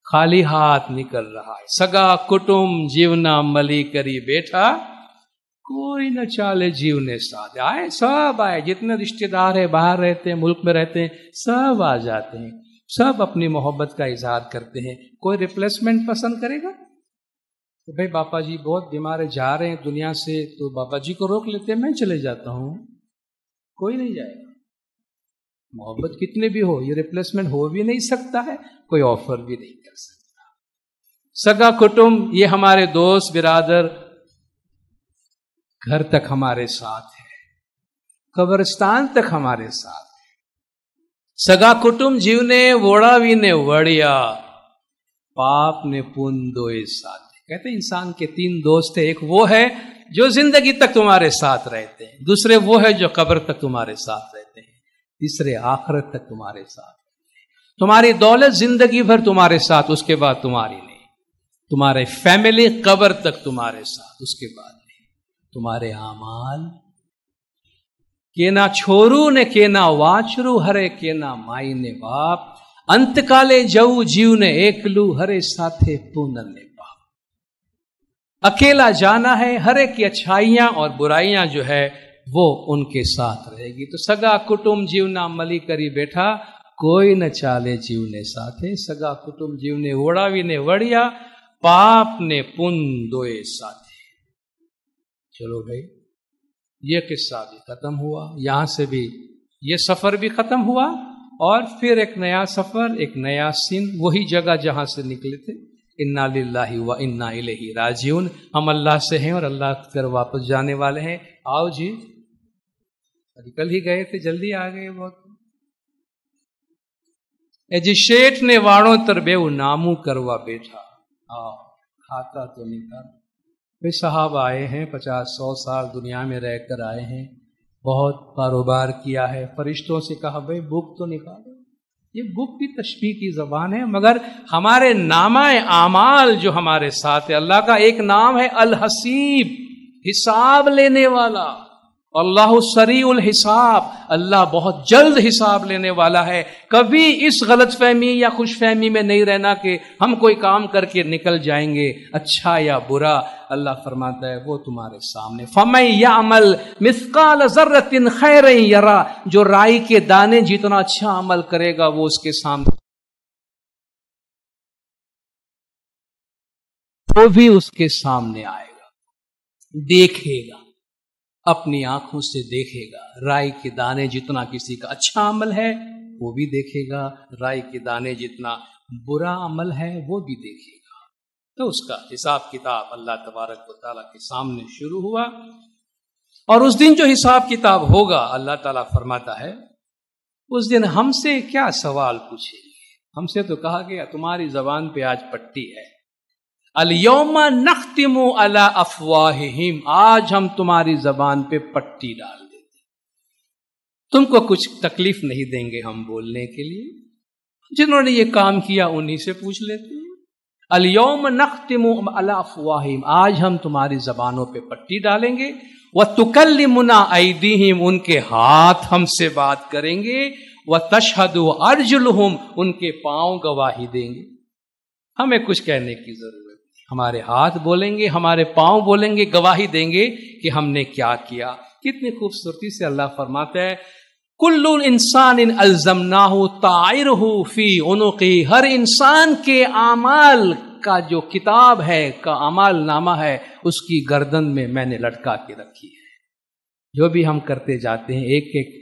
خالی ہاتھ نکل رہا ہے۔ سگا کٹم جیونا ملی کری بیٹھا، کوئی نہ چالے جیونے ساتھ آئے، سب آئے، جتنے رشتہ دار ہیں باہر رہتے ہیں، ملک میں رہتے ہیں، سب آ جاتے ہیں، سب اپنی محبت کا اظہار کرتے ہیں۔ کوئی ریپلیسمنٹ پسند کرے گا کہ بھائی باپا جی بہت بیمار ہے، جا رہے ہیں دنیا سے، تو بابا جی کو روک لیتے ہیں، میں چلے جاتا ہوں؟ کوئی نہیں جائے گا۔ محبت کتنے بھی ہو، یہ ریپلیسمنٹ ہو بھی نہیں سکتا ہے، کوئی آفر بھی نہیں کر سکتا۔ سگا کٹم یہ ہمارے دوست برادر گھر تک ہمارے ساتھ ہے، قبرستان تک ہمارے ساتھ ہے۔ سگا کٹم جیونے ووڑا وینے وڑیا، پاپ نے پن دوئے ساتھ۔ کہتے ہیں انسان کے تین دوست ہیں، ایک وہ ہے جو زندگی تک تمہارے ساتھ رہتے ہیں، دوسرے وہ ہے جو قبر تک تمہارے ساتھ رہتے ہیں، تیسرے آخرت تک تمہارے ساتھ رہتے ہیں۔ تمہاری دولت زندگی بھر تمہارے ساتھ، اس کے بعد تمہاری نہیں۔ تمہارے فیملی قبر تک تمہارے ساتھ، اس کے بعد نہیں۔ تمہارے اعمال کینا چھورو نے کینا واچرو ہرے کینا مائی نے باپ، انت کالے جو جیو نے ایکلو ہرے ساتھے پونن نے باپ۔ اکیلا جانا ہے، ہر ایک کی اچھائیاں اور برائیاں جو ہے وہ ان کے ساتھ رہے گی۔ تو سگا کٹم جیونا ملی کری بیٹھا، کوئی نہ چالے جیونے ساتھے۔ سگا کٹم جیونے وڑا وی نے وڑیا، پاپ نے پن دوئے ساتھے۔ چلو بھائی یہ قصہ بھی ختم ہوا، یہاں سے بھی یہ سفر بھی ختم ہوا، اور پھر ایک نیا سفر، ایک نیا سن، وہی جگہ جہاں سے نکلے تھے۔ انا للہ و انا الیہ راجعون، ہم اللہ سے ہیں اور اللہ کی طرف واپس جانے والے ہیں۔ آؤ جی، کل ہی گئے تھے، جلدی آ گئے بہت۔ اے جی شیٹ نے واڑوں تر بیو نامو کروا بیٹھا، آؤ کھاتا تو نہیں تھا۔ بھائی صاحب آئے ہیں، 50-100 سال دنیا میں رہ کر آئے ہیں، بہت کاروبار کیا ہے، فرشتوں سے کہا بھائی بک تو نکالو۔ یہ بک بھی تشبیہ کی زبان ہے، مگر ہمارے نامہ اعمال جو ہمارے ساتھ ہے، اللہ کا ایک نام ہے الحسیب، حساب لینے والا۔ اللہ سریع الحساب، اللہ بہت جلد حساب لینے والا ہے۔ کبھی اس غلط فہمی یا خوش فہمی میں نہیں رہنا کہ ہم کوئی کام کر کے نکل جائیں گے، اچھا یا برا۔ اللہ فرماتا ہے وہ تمہارے سامنے۔ فَمَن يَعْمَلْ مِثْقَالَ ذَرَّةٍ خَيْرًا يَرَهُ، جو رائی کے دانے جتنا اچھا عمل کرے گا وہ اس کے سامنے، وہ بھی اس کے سامنے آئے گا، دیکھے گا، اپنی آنکھوں سے دیکھے گا۔ رائی کے دانے جتنا کسی کا اچھا عمل ہے وہ بھی دیکھے گا، رائی کے دانے جتنا برا عمل ہے وہ بھی دیکھے گا۔ تو اس کا حساب کتاب اللہ تبارک و تعالیٰ کے سامنے شروع ہوا، اور اس دن جو حساب کتاب ہوگا، اللہ تعالیٰ فرماتا ہے اس دن ہم سے کیا سوال پوچھیں گے۔ ہم سے تو کہا گیا تمہاری زبان پہ آج پٹی ہے، الیوم نختم علی افواہہم، آج ہم تمہاری زبان پہ پٹی ڈال دیتے، تم کو کچھ تکلیف نہیں دیں گے ہم بولنے کے لیے۔ جنہوں نے یہ کام کیا انہی سے پوچھ لیتے ہیں۔ الیوم نختم علی افواہہم، آج ہم تمہاری زبانوں پہ پٹی ڈالیں گے، وتکلمنا ایدیہم، ان کے ہاتھ ہم سے بات کریں گے، وتشہد ارجلہم، ان کے پاؤں گواہی دیں گے۔ ہمیں کچھ کہنے کی ضرورت، ہمارے ہاتھ بولیں گے، ہمارے پاؤں بولیں گے، گواہی دیں گے کہ ہم نے کیا کیا۔ کتنی خوبصورتی سے اللہ فرماتا ہے کل انسان الزمناہ طائرہ فی عنقہ، ہر انسان کے اعمال کا جو کتاب ہے، کا اعمال نامہ ہے، اس کی گردن میں میں نے لٹکا کے رکھی ہے۔ جو بھی ہم کرتے جاتے ہیں ایک ایک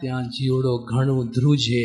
ત્યાં જીવડો ઘણું ધ્રુજે।